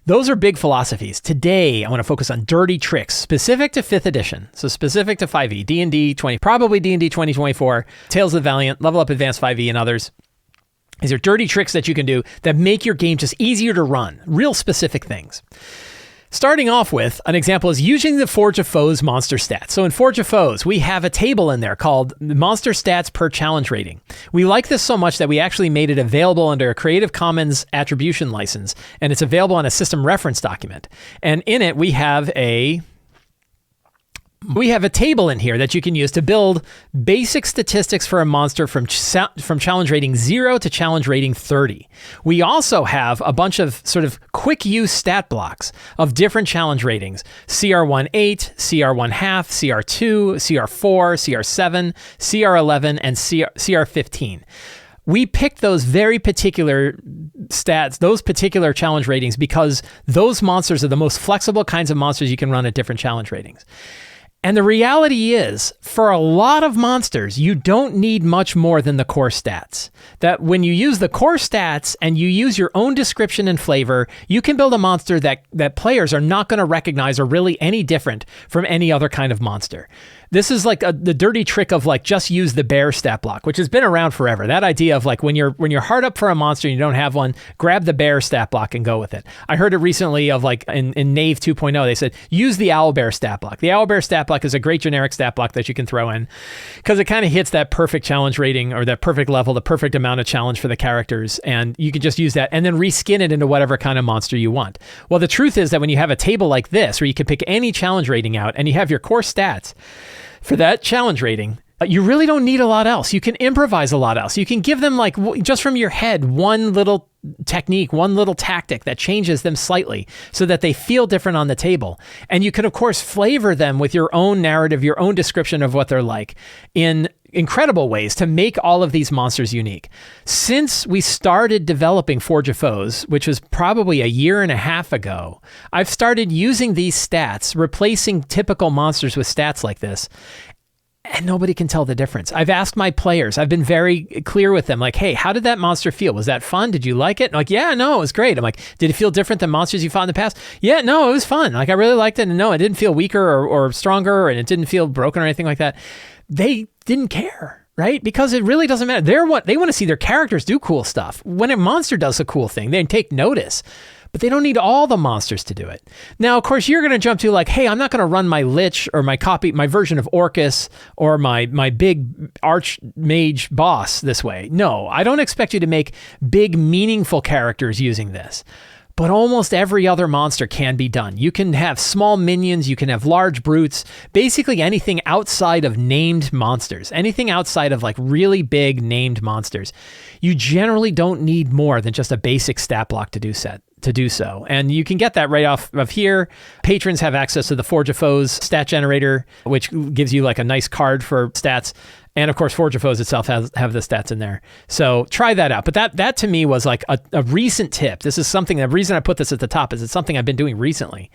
Those are big philosophies. Today, I want to focus on dirty tricks specific to 5th edition. So specific to 5e, D&D 20, probably D&D 2024, Tales of the Valiant, Level Up Advanced 5e, and others. These are dirty tricks that you can do that make your game just easier to run. Real specific things. Starting off with, an example is using the Forge of Foes monster stats. So in Forge of Foes, we have a table in there called Monster Stats per Challenge Rating. We like this so much that we actually made it available under a Creative Commons attribution license, and it's available on a system reference document. And in it, we have a table in here that you can use to build basic statistics for a monster from challenge rating 0 to challenge rating 30. We also have a bunch of sort of quick use stat blocks of different challenge ratings: CR1 8, CR1 half, CR2, CR4, CR7, CR11, and CR15. We picked those very particular stats, those particular challenge ratings, because those monsters are the most flexible kinds of monsters you can run at different challenge ratings. And the reality is, for a lot of monsters, you don't need much more than the core stats. That when you use the core stats and you use your own description and flavor, you can build a monster that players are not going to recognize or really any different from any other kind of monster. This is like the dirty trick of like just use the bear stat block, which has been around forever. That idea of like when you're hard up for a monster and you don't have one, grab the bear stat block and go with it. I heard it recently of like in Knave 2.0, they said use the owlbear stat block. The owlbear stat block is a great generic stat block that you can throw in because it kind of hits that perfect challenge rating or that perfect level, the perfect amount of challenge for the characters, and you can just use that and then reskin it into whatever kind of monster you want. Well, the truth is that when you have a table like this where you can pick any challenge rating out and you have your core stats for that challenge rating, you really don't need a lot else. You can improvise a lot else. You can give them like just from your head one little technique, one little tactic that changes them slightly so that they feel different on the table. And you can, of course, flavor them with your own narrative, your own description of what they're like in incredible ways to make all of these monsters unique. Since we started developing Forge of Foes, which was probably a year and a half ago, I've started using these stats, replacing typical monsters with stats like this, and nobody can tell the difference. I've asked my players, I've been very clear with them, like, hey, how did that monster feel? Was that fun? Did you like it? And like, yeah, no, it was great. I'm like, did it feel different than monsters you fought in the past? Yeah, no, it was fun. Like, I really liked it. And no, it didn't feel weaker or stronger, and it didn't feel broken or anything like that. They didn't care, right? Because it really doesn't matter. They want to see their characters do cool stuff. When a monster does a cool thing, they take notice. But they don't need all the monsters to do it. Now, of course, you're going to jump to like, hey, I'm not going to run my Lich or my version of Orcus or my big archmage boss this way. No, I don't expect you to make big, meaningful characters using this. But almost every other monster can be done. You can have small minions, you can have large brutes, basically anything outside of named monsters, anything outside of like really big named monsters. You generally don't need more than just a basic stat block to do so. And you can get that right off of here. Patrons have access to the Forge of Foes stat generator, which gives you like a nice card for stats. And of course, Forge of Foes itself have the stats in there. So try that out. But that to me was like a recent tip. This is something, the reason I put this at the top is it's something I've been doing recently.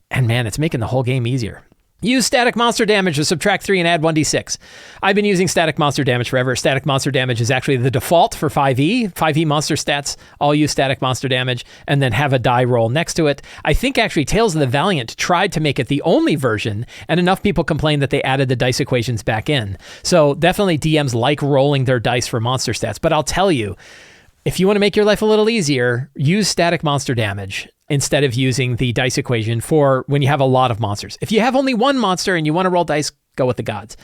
And man, it's making the whole game easier. Use static monster damage to subtract 3 and add 1d6. I've been using static monster damage forever. Static monster damage is actually the default for 5e. 5e monster stats all use static monster damage and then have a die roll next to it. I think actually Tales of the Valiant tried to make it the only version, and enough people complained that they added the dice equations back in. So definitely DMs like rolling their dice for monster stats. But I'll tell you, if you want to make your life a little easier, use static monster damage instead of using the dice equation for when you have a lot of monsters. If you have only one monster and you want to roll dice, go with the gods.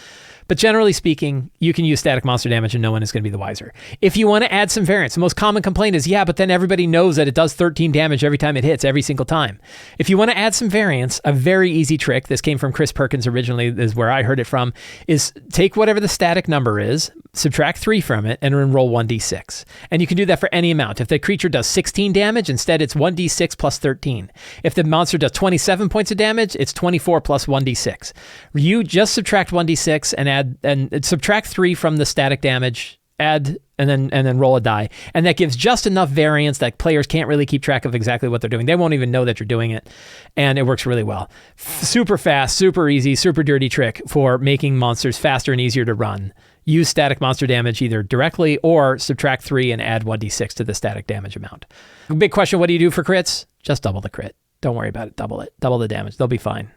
But generally speaking, you can use static monster damage and no one is going to be the wiser. If you want to add some variance, the most common complaint is, yeah, but then everybody knows that it does 13 damage every time it hits, every single time. If you want to add some variance, a very easy trick, this came from Chris Perkins originally, is where I heard it from, is take whatever the static number is, subtract 3 from it, and then roll 1d6. And you can do that for any amount. If the creature does 16 damage, instead it's 1d6 plus 13. If the monster does 27 points of damage, it's 24 plus 1d6. You just subtract 1d6 and subtract 3 from the static damage, add and then roll a die. And that gives just enough variance that players can't really keep track of exactly what they're doing. They won't even know that you're doing it. And it works really well. Super fast, super easy, super dirty trick for making monsters faster and easier to run. Use static monster damage either directly or subtract 3 and add 1d6 to the static damage amount. Big question, what do you do for crits? Just double the crit. Don't worry about it. Double it. Double the damage. They'll be fine.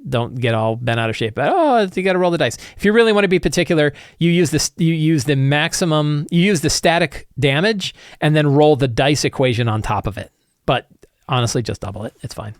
Don't get all bent out of shape. But, you got to roll the dice. If you really want to be particular, you use the static damage and then roll the dice equation on top of it. But honestly, just double it. It's fine.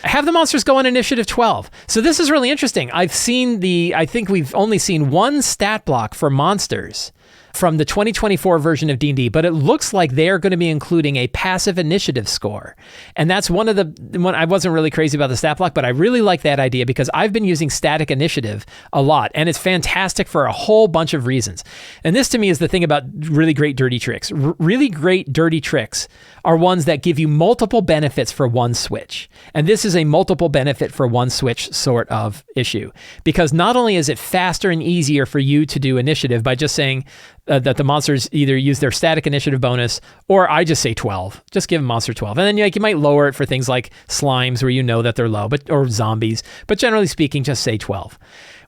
Have the monsters go on initiative 12. So this is really interesting. I think we've only seen one stat block for monsters from the 2024 version of D&D, but it looks like they're going to be including a passive initiative score. And that's one I wasn't really crazy about the stat block, but I really like that idea because I've been using static initiative a lot, and it's fantastic for a whole bunch of reasons. And this to me is the thing about really great dirty tricks. Really great dirty tricks are ones that give you multiple benefits for one switch. And this is a multiple benefit for one switch sort of issue, because not only is it faster and easier for you to do initiative by just saying that the monsters either use their static initiative bonus, or I just say 12. Just give them monster 12. And then you might lower it for things like slimes where you know that they're low, or zombies. But generally speaking, just say 12.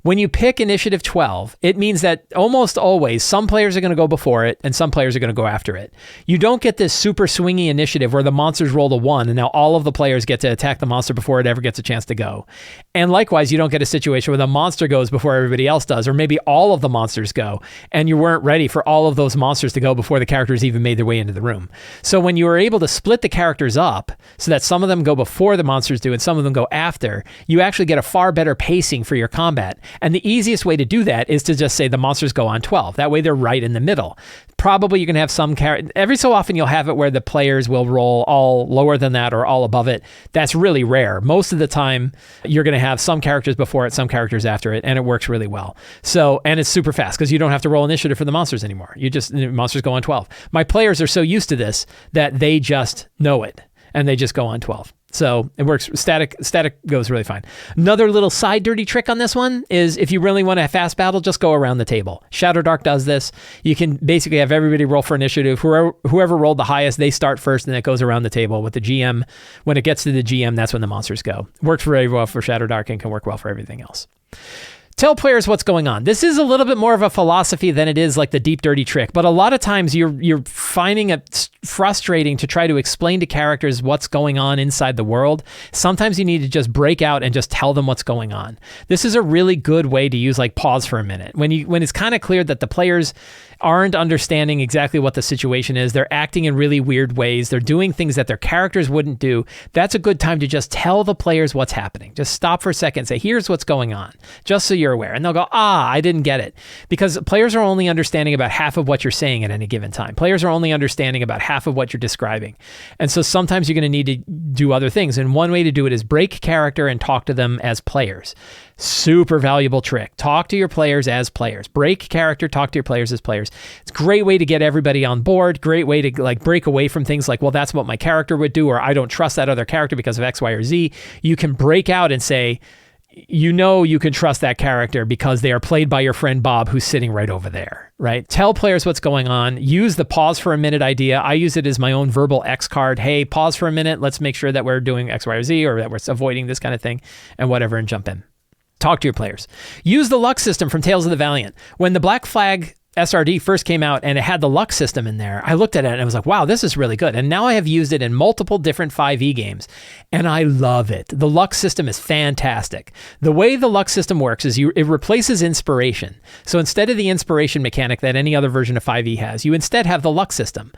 When you pick initiative 12, it means that almost always some players are going to go before it and some players are going to go after it. You don't get this super swingy initiative where the monsters roll a 1 and now all of the players get to attack the monster before it ever gets a chance to go. And likewise, you don't get a situation where the monster goes before everybody else does, or maybe all of the monsters go and you weren't ready for all of those monsters to go before the characters even made their way into the room. So when you are able to split the characters up so that some of them go before the monsters do and some of them go after, you actually get a far better pacing for your combat. And the easiest way to do that is to just say the monsters go on 12. That way they're right in the middle. Probably you can have some every so often you'll have it where the players will roll all lower than that or all above it. That's really rare. Most of the time you're going to have some characters before it, some characters after it, and it works really well. So, and it's super fast because you don't have to roll initiative for the monsters anymore. Monsters go on 12. My players are so used to this that they just know it and they just go on 12. So it works. Static goes really fine. Another little side dirty trick on this one is if you really want a fast battle, just go around the table. Shadow Dark does this. You can basically have everybody roll for initiative. Whoever rolled the highest, they start first, and it goes around the table with the GM. When it gets to the GM, that's when the monsters go. Works very well for Shadow Dark and can work well for everything else. Tell players what's going on. This is a little bit more of a philosophy than it is like the deep, dirty trick, but a lot of times you're finding it frustrating to try to explain to characters what's going on inside the world. Sometimes you need to just break out and just tell them what's going on. This is a really good way to use like pause for a minute. When it's kind of clear that the players aren't understanding exactly what the situation is, they're acting in really weird ways, they're doing things that their characters wouldn't do, that's a good time to just tell the players what's happening. Just stop for a second and say, here's what's going on, just so you're aware. And they'll go, I didn't get it. Because players are only understanding about half of what you're saying at any given time. Players are only understanding about half of what you're describing. And so sometimes you're going to need to do other things. And one way to do it is break character and talk to them as players. Super valuable trick. Talk to your players as players. Break character, talk to your players as players. It's a great way to get everybody on board. Great way to like break away from things like, well, that's what my character would do, or I don't trust that other character because of X, Y, or Z. You can break out and say, you can trust that character because they are played by your friend Bob, who's sitting right over there, right? Tell players what's going on. Use the pause for a minute idea. I use it as my own verbal X card. Hey, pause for a minute. Let's make sure that we're doing X, Y, or Z, or that we're avoiding this kind of thing and whatever, and jump in. Talk to your players. Use the luck system from Tales of the Valiant. When the Black Flag SRD first came out and it had the luck system in there, I looked at it and I was like, wow, this is really good. And now I have used it in multiple different 5e games and I love it. The luck system is fantastic. The way the luck system works is it replaces inspiration. So instead of the inspiration mechanic that any other version of 5e has, you instead have the luck system.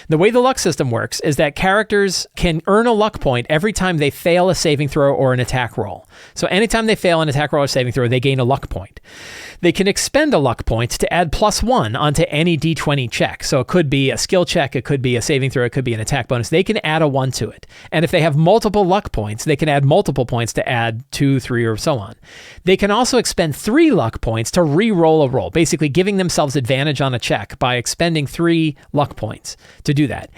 The way the luck system works is that characters can earn a luck point every time they fail a saving throw or an attack roll. So anytime they fail an attack roll or saving throw, they gain a luck point. They can expend a luck point to add +1 onto any d20 check. So it could be a skill check, it could be a saving throw, it could be an attack bonus. They can add a 1 to it. And if they have multiple luck points, they can add multiple points to add 2, 3, or so on. They can also expend 3 luck points to re-roll a roll, basically giving themselves advantage on a check by expending 3 luck points to do that.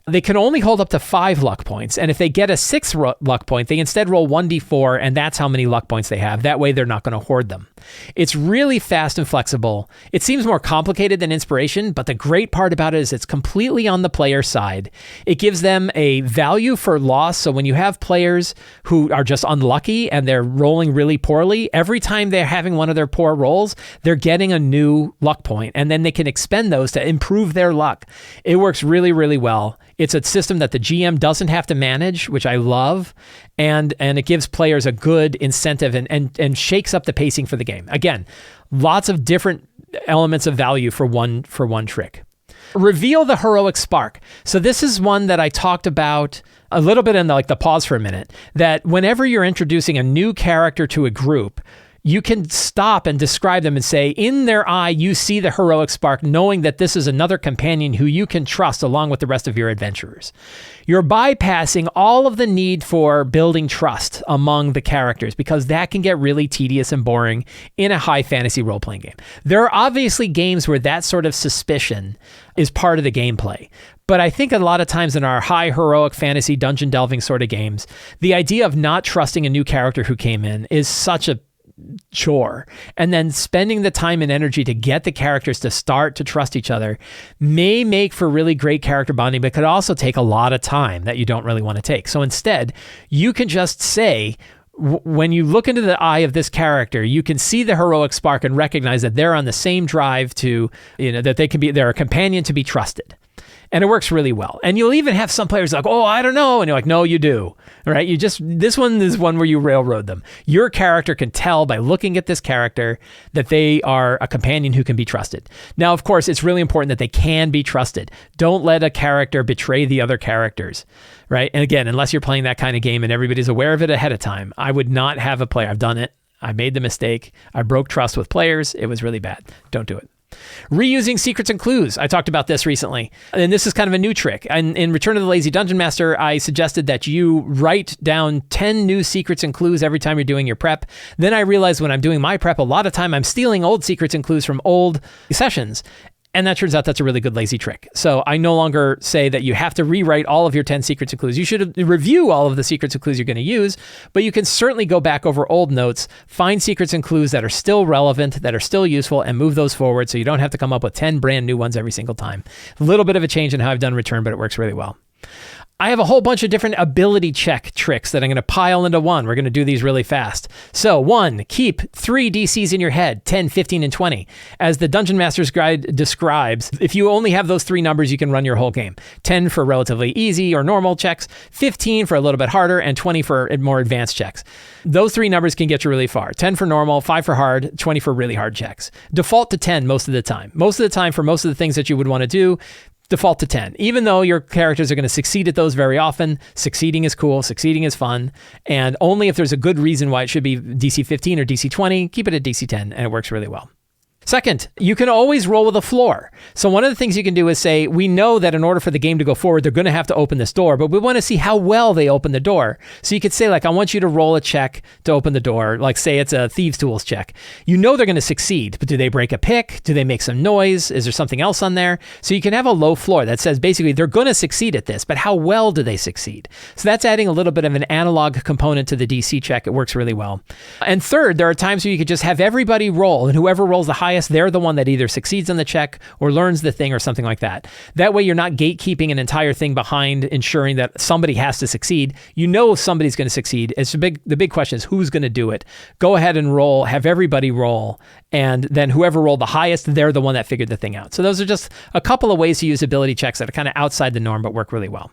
They can only hold up to 5 luck points, and if they get a 6th luck point, they instead roll 1d4, and that's how many luck points they have. That way, they're not going to hoard them. It's really fast and flexible. It seems more complicated than inspiration, but the great part about it is it's completely on the player side. It gives them a value for loss, so when you have players who are just unlucky and they're rolling really poorly, every time they're having one of their poor rolls, they're getting a new luck point, and then they can expend those to improve their luck. It works really, really well. It's a system that the GM doesn't have to manage, which I love, and it gives players a good incentive and shakes up the pacing for the game. Again, lots of different elements of value for one trick. Reveal the heroic spark. So this is one that I talked about a little bit in the pause for a minute, that whenever you're introducing a new character to a group, you can stop and describe them and say, in their eye, you see the heroic spark, knowing that this is another companion who you can trust along with the rest of your adventurers. You're bypassing all of the need for building trust among the characters, because that can get really tedious and boring in a high fantasy role-playing game. There are obviously games where that sort of suspicion is part of the gameplay. But I think a lot of times in our high heroic fantasy dungeon delving sort of games, the idea of not trusting a new character who came in is such a chore, and then spending the time and energy to get the characters to start to trust each other may make for really great character bonding, but could also take a lot of time that you don't really want to take. So instead, you can just say, when you look into the eye of this character, you can see the heroic spark and recognize that they're on the same drive to, that they're a companion to be trusted. And it works really well. And you'll even have some players like, oh, I don't know. And you're like, no, you do. Right? This one is one where you railroad them. Your character can tell by looking at this character that they are a companion who can be trusted. Now, of course, it's really important that they can be trusted. Don't let a character betray the other characters. Right? And again, unless you're playing that kind of game and everybody's aware of it ahead of time, I would not have a player. I've done it. I made the mistake. I broke trust with players. It was really bad. Don't do it. Reusing secrets and clues. I talked about this recently, and this is kind of a new trick. And in Return of the Lazy Dungeon Master, I suggested that you write down 10 new secrets and clues every time you're doing your prep. Then I realized when I'm doing my prep, a lot of time I'm stealing old secrets and clues from old sessions. And that turns out that's a really good lazy trick. So I no longer say that you have to rewrite all of your 10 secrets and clues. You should review all of the secrets and clues you're going to use, but you can certainly go back over old notes, find secrets and clues that are still relevant, that are still useful, and move those forward so you don't have to come up with 10 brand new ones every single time. A little bit of a change in how I've done Return, but it works really well. I have a whole bunch of different ability check tricks that I'm going to pile into one. We're going to do these really fast. So 1, keep 3 DCs in your head, 10, 15, and 20. As the Dungeon Master's Guide describes, if you only have those 3 numbers, you can run your whole game. 10 for relatively easy or normal checks, 15 for a little bit harder, and 20 for more advanced checks. Those 3 numbers can get you really far. 10 for normal, 5 for hard, 20 for really hard checks. Default to 10 most of the time. Most of the time, for most of the things that you would want to do, default to 10. Even though your characters are going to succeed at those very often, succeeding is cool, succeeding is fun, and only if there's a good reason why it should be DC 15 or DC 20, keep it at DC 10, and it works really well. Second, you can always roll with a floor. So one of the things you can do is say, we know that in order for the game to go forward, they're going to have to open this door, but we want to see how well they open the door. So you could say, like, I want you to roll a check to open the door. Like, say it's a Thieves' Tools check. You know they're going to succeed, but do they break a pick? Do they make some noise? Is there something else on there? So you can have a low floor that says, basically, they're going to succeed at this, but how well do they succeed? So that's adding a little bit of an analog component to the DC check. It works really well. And third, there are times where you could just have everybody roll, and whoever rolls the highest, they're the one that either succeeds on the check or learns the thing or something like that. That way you're not gatekeeping an entire thing behind ensuring that somebody has to succeed. You know somebody's going to succeed. The big question is who's going to do it. Go ahead and roll, have everybody roll, and then whoever rolled the highest, they're the one that figured the thing out. So those are just a couple of ways to use ability checks that are kind of outside the norm but work really well.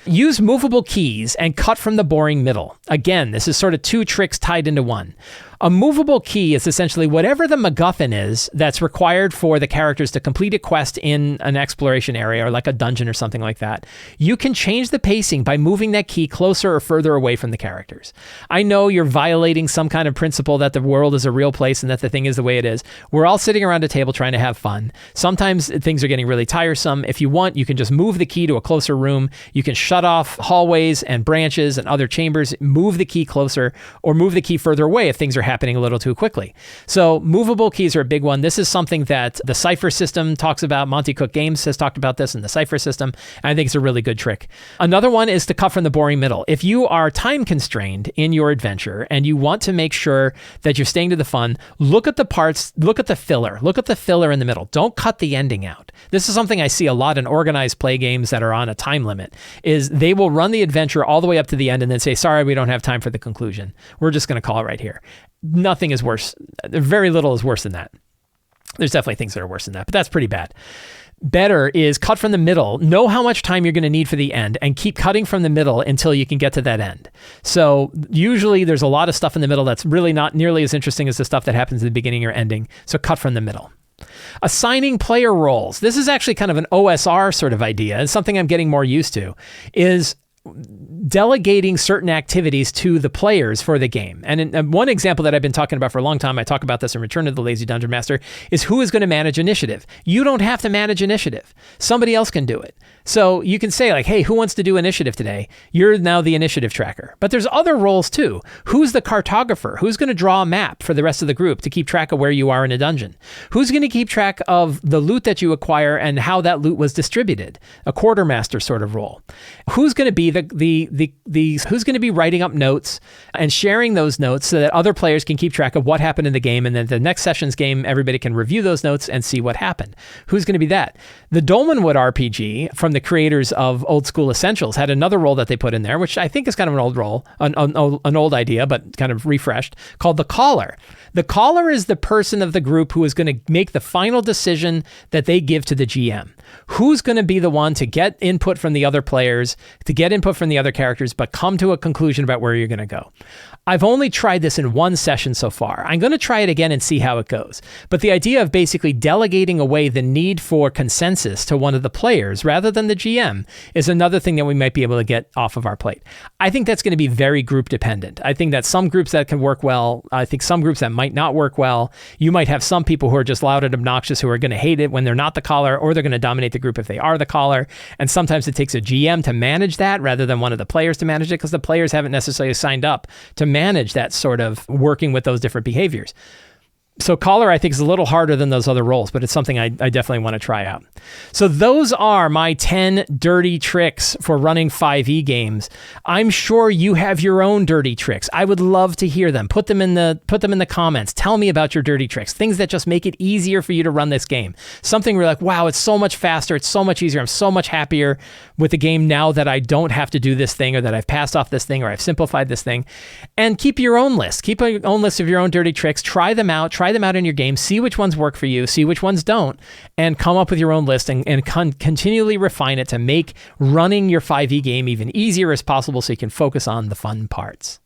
Use movable keys and cut from the boring middle. Again, this is sort of 2 tricks tied into one. A movable key is essentially whatever the MacGuffin is that's required for the characters to complete a quest in an exploration area or like a dungeon or something like that. You can change the pacing by moving that key closer or further away from the characters. I know you're violating some kind of principle that the world is a real place and that the thing is the way it is. We're all sitting around a table trying to have fun. Sometimes things are getting really tiresome. If you want, you can just move the key to a closer room. You can shut off hallways and branches and other chambers, move the key closer or move the key further away if things are happening a little too quickly. So movable keys are a big one. This is something that the Cypher system talks about. Monty Cook Games has talked about this in the Cypher system. And I think it's a really good trick. Another one is to cut from the boring middle. If you are time constrained in your adventure and you want to make sure that you're staying to the fun, look at the parts, look at the filler in the middle. Don't cut the ending out. This is something I see a lot in organized play games that are on a time limit, is they will run the adventure all the way up to the end and then say, sorry, we don't have time for the conclusion. We're just going to call it right here. Nothing is worse. Very little is worse than that. There's definitely things that are worse than that, but that's pretty bad. Better is cut from the middle. Know how much time you're going to need for the end and keep cutting from the middle until you can get to that end. So usually there's a lot of stuff in the middle that's really not nearly as interesting as the stuff that happens at the beginning or ending. So cut from the middle. Assigning player roles. This is actually kind of an OSR sort of idea. It's something I'm getting more used to, is delegating certain activities to the players for the game. And one example that I've been talking about for a long time, I talk about this in Return of the Lazy Dungeon Master, is who is going to manage initiative. You don't have to manage initiative. Somebody else can do it. So you can say like, hey, who wants to do initiative today? You're now the initiative tracker. But there's other roles too. Who's the cartographer? Who's going to draw a map for the rest of the group to keep track of where you are in a dungeon? Who's going to keep track of the loot that you acquire and how that loot was distributed? A quartermaster sort of role. Who's going to be who's going to be writing up notes and sharing those notes so that other players can keep track of what happened in the game, and then the next session's game, everybody can review those notes and see what happened. Who's going to be that? The Dolmenwood RPG from the creators of Old School Essentials had another role that they put in there, which I think is kind of an old role, an old idea, but kind of refreshed, called the Caller. The Caller is the person of the group who is going to make the final decision that they give to the GM. Who's going to be the one to get input from the other players, to get input from the other characters, but come to a conclusion about where you're going to go. I've only tried this in one session so far. I'm going to try it again and see how it goes. But the idea of basically delegating away the need for consensus to one of the players rather than the GM is another thing that we might be able to get off of our plate. I think that's going to be very group dependent. I think that some groups that can work well, I think some groups that might not work well. You might have some people who are just loud and obnoxious who are going to hate it when they're not the caller, or they're going to dominate the group if they are the caller. And sometimes it takes a GM to manage that rather than one of the players to manage it, because the players haven't necessarily signed up to manage that sort of working with those different behaviors. So caller, I think, is a little harder than those other roles, but it's something I definitely want to try out. So those are my 10 dirty tricks for running 5e games. I'm sure you have your own dirty tricks. I would love to hear them. Put them in the comments. Tell me about your dirty tricks, things that just make it easier for you to run this game. Something where you're like, wow, it's so much faster. It's so much easier. I'm so much happier with the game now that I don't have to do this thing, or that I've passed off this thing, or I've simplified this thing. And keep your own list. Keep your own list of your own dirty tricks. Try them out. Try them out in your game, see which ones work for you, see which ones don't, and come up with your own list and continually refine it to make running your 5e game even easier as possible so you can focus on the fun parts.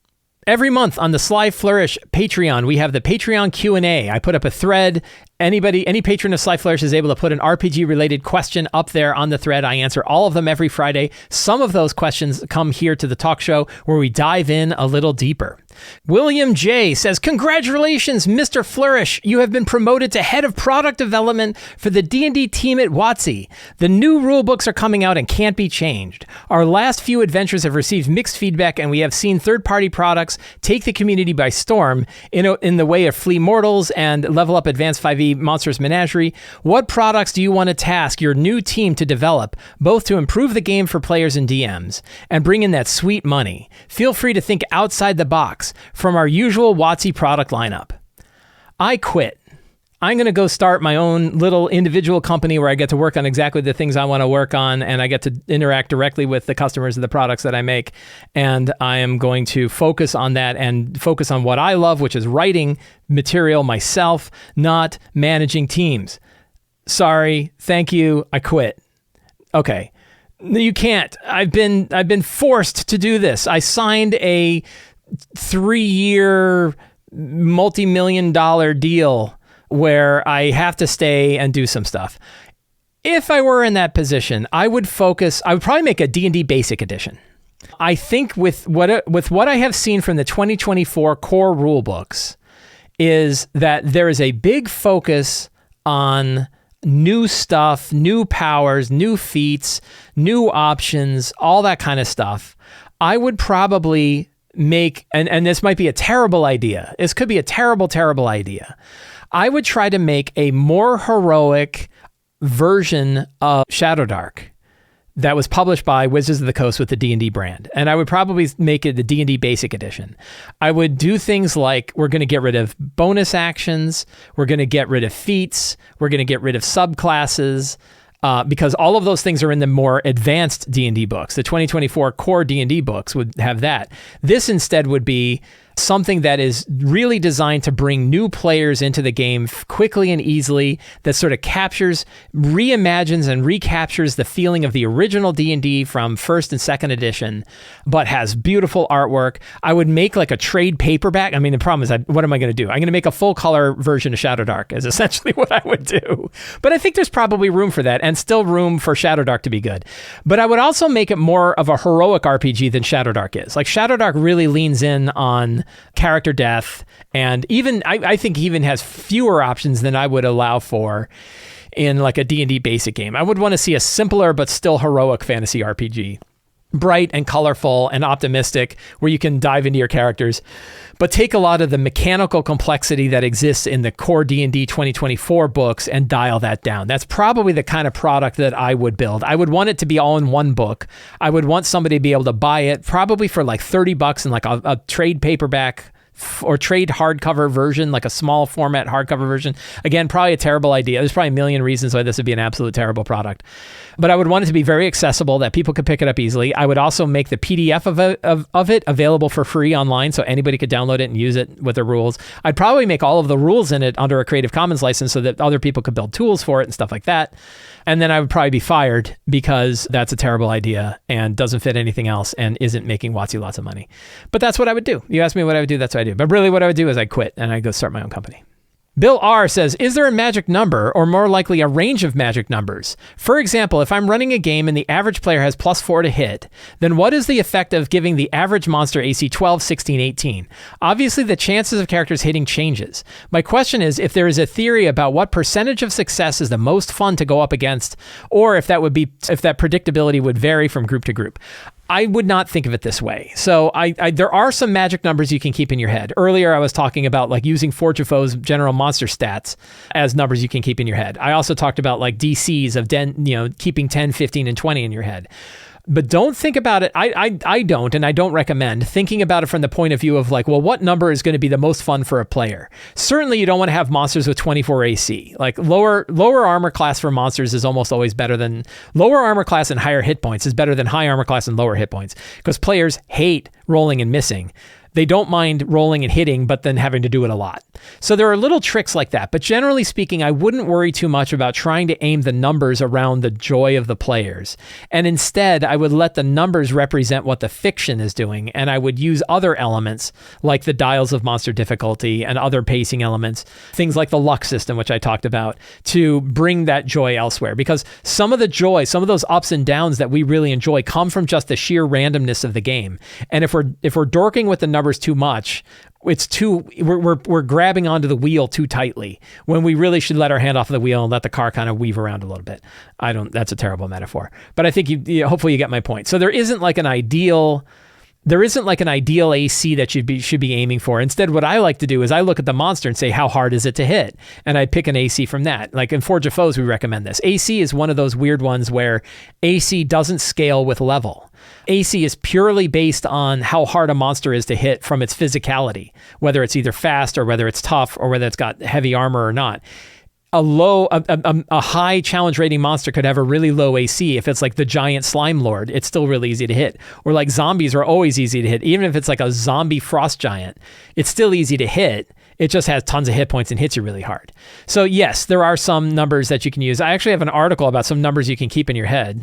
Every month on the Sly Flourish Patreon, we have the Patreon Q&A. I put up a thread. Any patron of Sly Flourish is able to put an RPG-related question up there on the thread. I answer all of them every Friday. Some of those questions come here to the talk show where we dive in a little deeper. William J. says, congratulations, Mr. Flourish. You have been promoted to head of product development for the D&D team at WotC. The new rule books are coming out and can't be changed. Our last few adventures have received mixed feedback, and we have seen third-party products take the community by storm in the way of Flee Mortals and Level Up Advanced 5e Monsters Menagerie. What products do you want to task your new team to develop, both to improve the game for players and DMs and bring in that sweet money? Feel free to think outside the box from our usual WotC product lineup. I quit. I'm going to go start my own little individual company where I get to work on exactly the things I want to work on, and I get to interact directly with the customers of the products that I make. And I am going to focus on that and focus on what I love, which is writing material myself, not managing teams. Sorry, thank you, I quit. Okay. You can't. I've been forced to do this. I signed a 3-year multi-million-dollar deal where I have to stay and do some stuff. If I were in that position, I would probably make a D&D basic edition. I think with what I have seen from the 2024 core rule books is that there is a big focus on new stuff, new powers, new feats, new options, all that kind of stuff. I would probably make, and this might be a terrible idea. This could be a terrible, terrible idea. I would try to make a more heroic version of Shadowdark that was published by Wizards of the Coast with the D&D brand. And I would probably make it the D&D basic edition. I would do things like, we're going to get rid of bonus actions. We're going to get rid of feats. We're going to get rid of subclasses. Because all of those things are in the more advanced D&D books. The 2024 core D&D books would have that. This instead would be something that is really designed to bring new players into the game quickly and easily, that sort of reimagines and recaptures the feeling of the original D&D from first and second edition, but has beautiful artwork. I would make like a trade paperback. I mean, the problem is, what am I going to do? I'm going to make a full color version of Shadowdark is essentially what I would do. But I think there's probably room for that, and still room for Shadowdark to be good. But I would also make it more of a heroic RPG than Shadowdark is. Like, Shadowdark really leans in on character death, and even I think he even has fewer options than I would allow for in like a D&D basic game. I would want to see a simpler but still heroic fantasy RPG. Bright and colorful and optimistic, where you can dive into your characters, but take a lot of the mechanical complexity that exists in the core D&D 2024 books and dial that down. That's probably the kind of product that I would build. I would want it to be all in one book. I would want somebody to be able to buy it probably for like $30 in like a trade paperback or trade hardcover version, like a small format hardcover version. Again, probably a terrible idea. There's probably a million reasons why this would be an absolute terrible product. But I would want it to be very accessible, that people could pick it up easily. I would also make the PDF of it available for free online, so anybody could download it and use it with their rules. I'd probably make all of the rules in it under a Creative Commons license so that other people could build tools for it and stuff like that. And then I would probably be fired because that's a terrible idea and doesn't fit anything else and isn't making WotC lots of money. But that's what I would do. You asked me what I would do, that's what I do. But really what I would do is I'd quit and I'd go start my own company. Bill R says, is there a magic number, or more likely a range of magic numbers? For example, if I'm running a game and the average player has +4 to hit, then what is the effect of giving the average monster AC 12, 16, 18? Obviously, the chances of characters hitting changes. My question is if there is a theory about what percentage of success is the most fun to go up against, or if that predictability would vary from group to group. I would not think of it this way. So there are some magic numbers you can keep in your head. Earlier, I was talking about like using Forge of Foe's general monster stats as numbers you can keep in your head. I also talked about like DCs of keeping 10, 15, and 20 in your head. But don't think about it. I don't, and I don't recommend thinking about it from the point of view of like, well, what number is going to be the most fun for a player? Certainly, you don't want to have monsters with 24 AC. Like lower armor class for monsters is almost always better than lower armor class and higher hit points is better than high armor class and lower hit points, because players hate rolling and missing. They don't mind rolling and hitting, but then having to do it a lot. So there are little tricks like that. But generally speaking, I wouldn't worry too much about trying to aim the numbers around the joy of the players. And instead, I would let the numbers represent what the fiction is doing. And I would use other elements like the dials of monster difficulty and other pacing elements, things like the luck system, which I talked about, to bring that joy elsewhere. Because some of the joy, some of those ups and downs that we really enjoy come from just the sheer randomness of the game. And if we're dorking with the numbers too much, we're grabbing onto the wheel too tightly when we really should let our hand off of the wheel and let the car kind of weave around a little bit. That's a terrible metaphor, but I think hopefully you get my point. So there isn't like an ideal AC that you should be aiming for. Instead, what I like to do is I look at the monster and say, how hard is it to hit? And I pick an AC from that. Like in Forge of Foes, we recommend this. AC is one of those weird ones where AC doesn't scale with level. AC is purely based on how hard a monster is to hit from its physicality, whether it's either fast or whether it's tough or whether it's got heavy armor or not. A high challenge rating monster could have a really low AC. If it's like the giant slime lord, it's still really easy to hit. Or like zombies are always easy to hit. Even if it's like a zombie frost giant, it's still easy to hit. It just has tons of hit points and hits you really hard. So yes, there are some numbers that you can use. I actually have an article about some numbers you can keep in your head.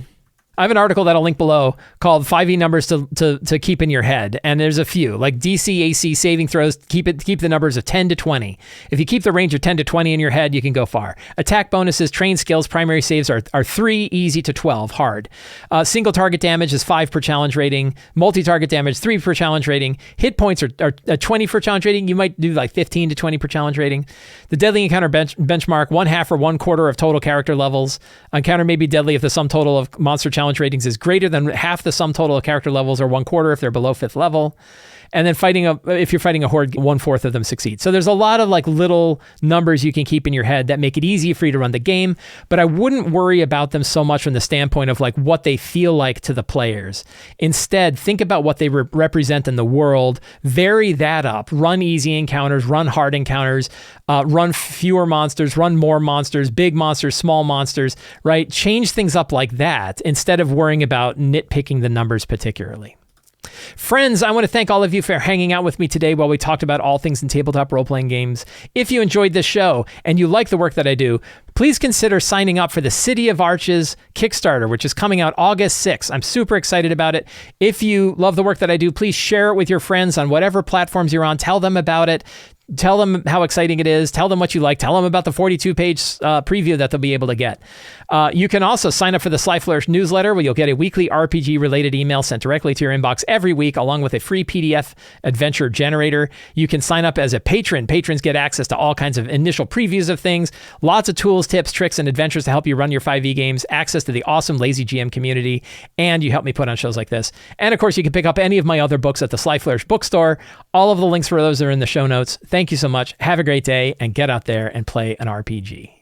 I have an article that I'll link below called 5e numbers to keep in your head. And there's a few, like DC, AC, saving throws, keep the numbers of 10 to 20. If you keep the range of 10 to 20 in your head, you can go far. Attack bonuses, train skills, primary saves are 3, easy to 12, hard. Single target damage is 5 per challenge rating. Multi-target damage, 3 per challenge rating. Hit points are 20 for challenge rating. You might do like 15 to 20 per challenge rating. The deadly encounter benchmark, 1/2 or 1/4 of total character levels. Encounter may be deadly if the sum total of monster challenge ratings is greater than half the sum total of character levels, or 1/4 if they're below 5th level. And then if you're fighting a horde, 1/4 of them succeed. So there's a lot of like little numbers you can keep in your head that make it easy for you to run the game, but I wouldn't worry about them so much from the standpoint of like what they feel like to the players. Instead, think about what they represent in the world, vary that up, run easy encounters, run hard encounters, run fewer monsters, run more monsters, big monsters, small monsters, right? Change things up like that instead of worrying about nitpicking the numbers particularly. Friends, I want to thank all of you for hanging out with me today while we talked about all things in tabletop role-playing games. If you enjoyed this show and you like the work that I do, please consider signing up for the City of Arches Kickstarter, which is coming out August 6th. I'm super excited about it. If you love the work that I do, please share it with your friends on whatever platforms you're on. Tell them about it. Tell them how exciting it is. Tell them what you like. Tell them about the 42-page preview that they'll be able to get. You can also sign up for the Sly Flourish newsletter, where you'll get a weekly RPG-related email sent directly to your inbox every week, along with a free PDF adventure generator. You can sign up as a patron. Patrons get access to all kinds of initial previews of things, lots of tools, tips, tricks, and adventures to help you run your 5e games, access to the awesome Lazy GM community, and you help me put on shows like this. And of course, you can pick up any of my other books at the Sly Flourish bookstore. All of the links for those are in the show notes. Thank you so much. Have a great day, and get out there and play an RPG.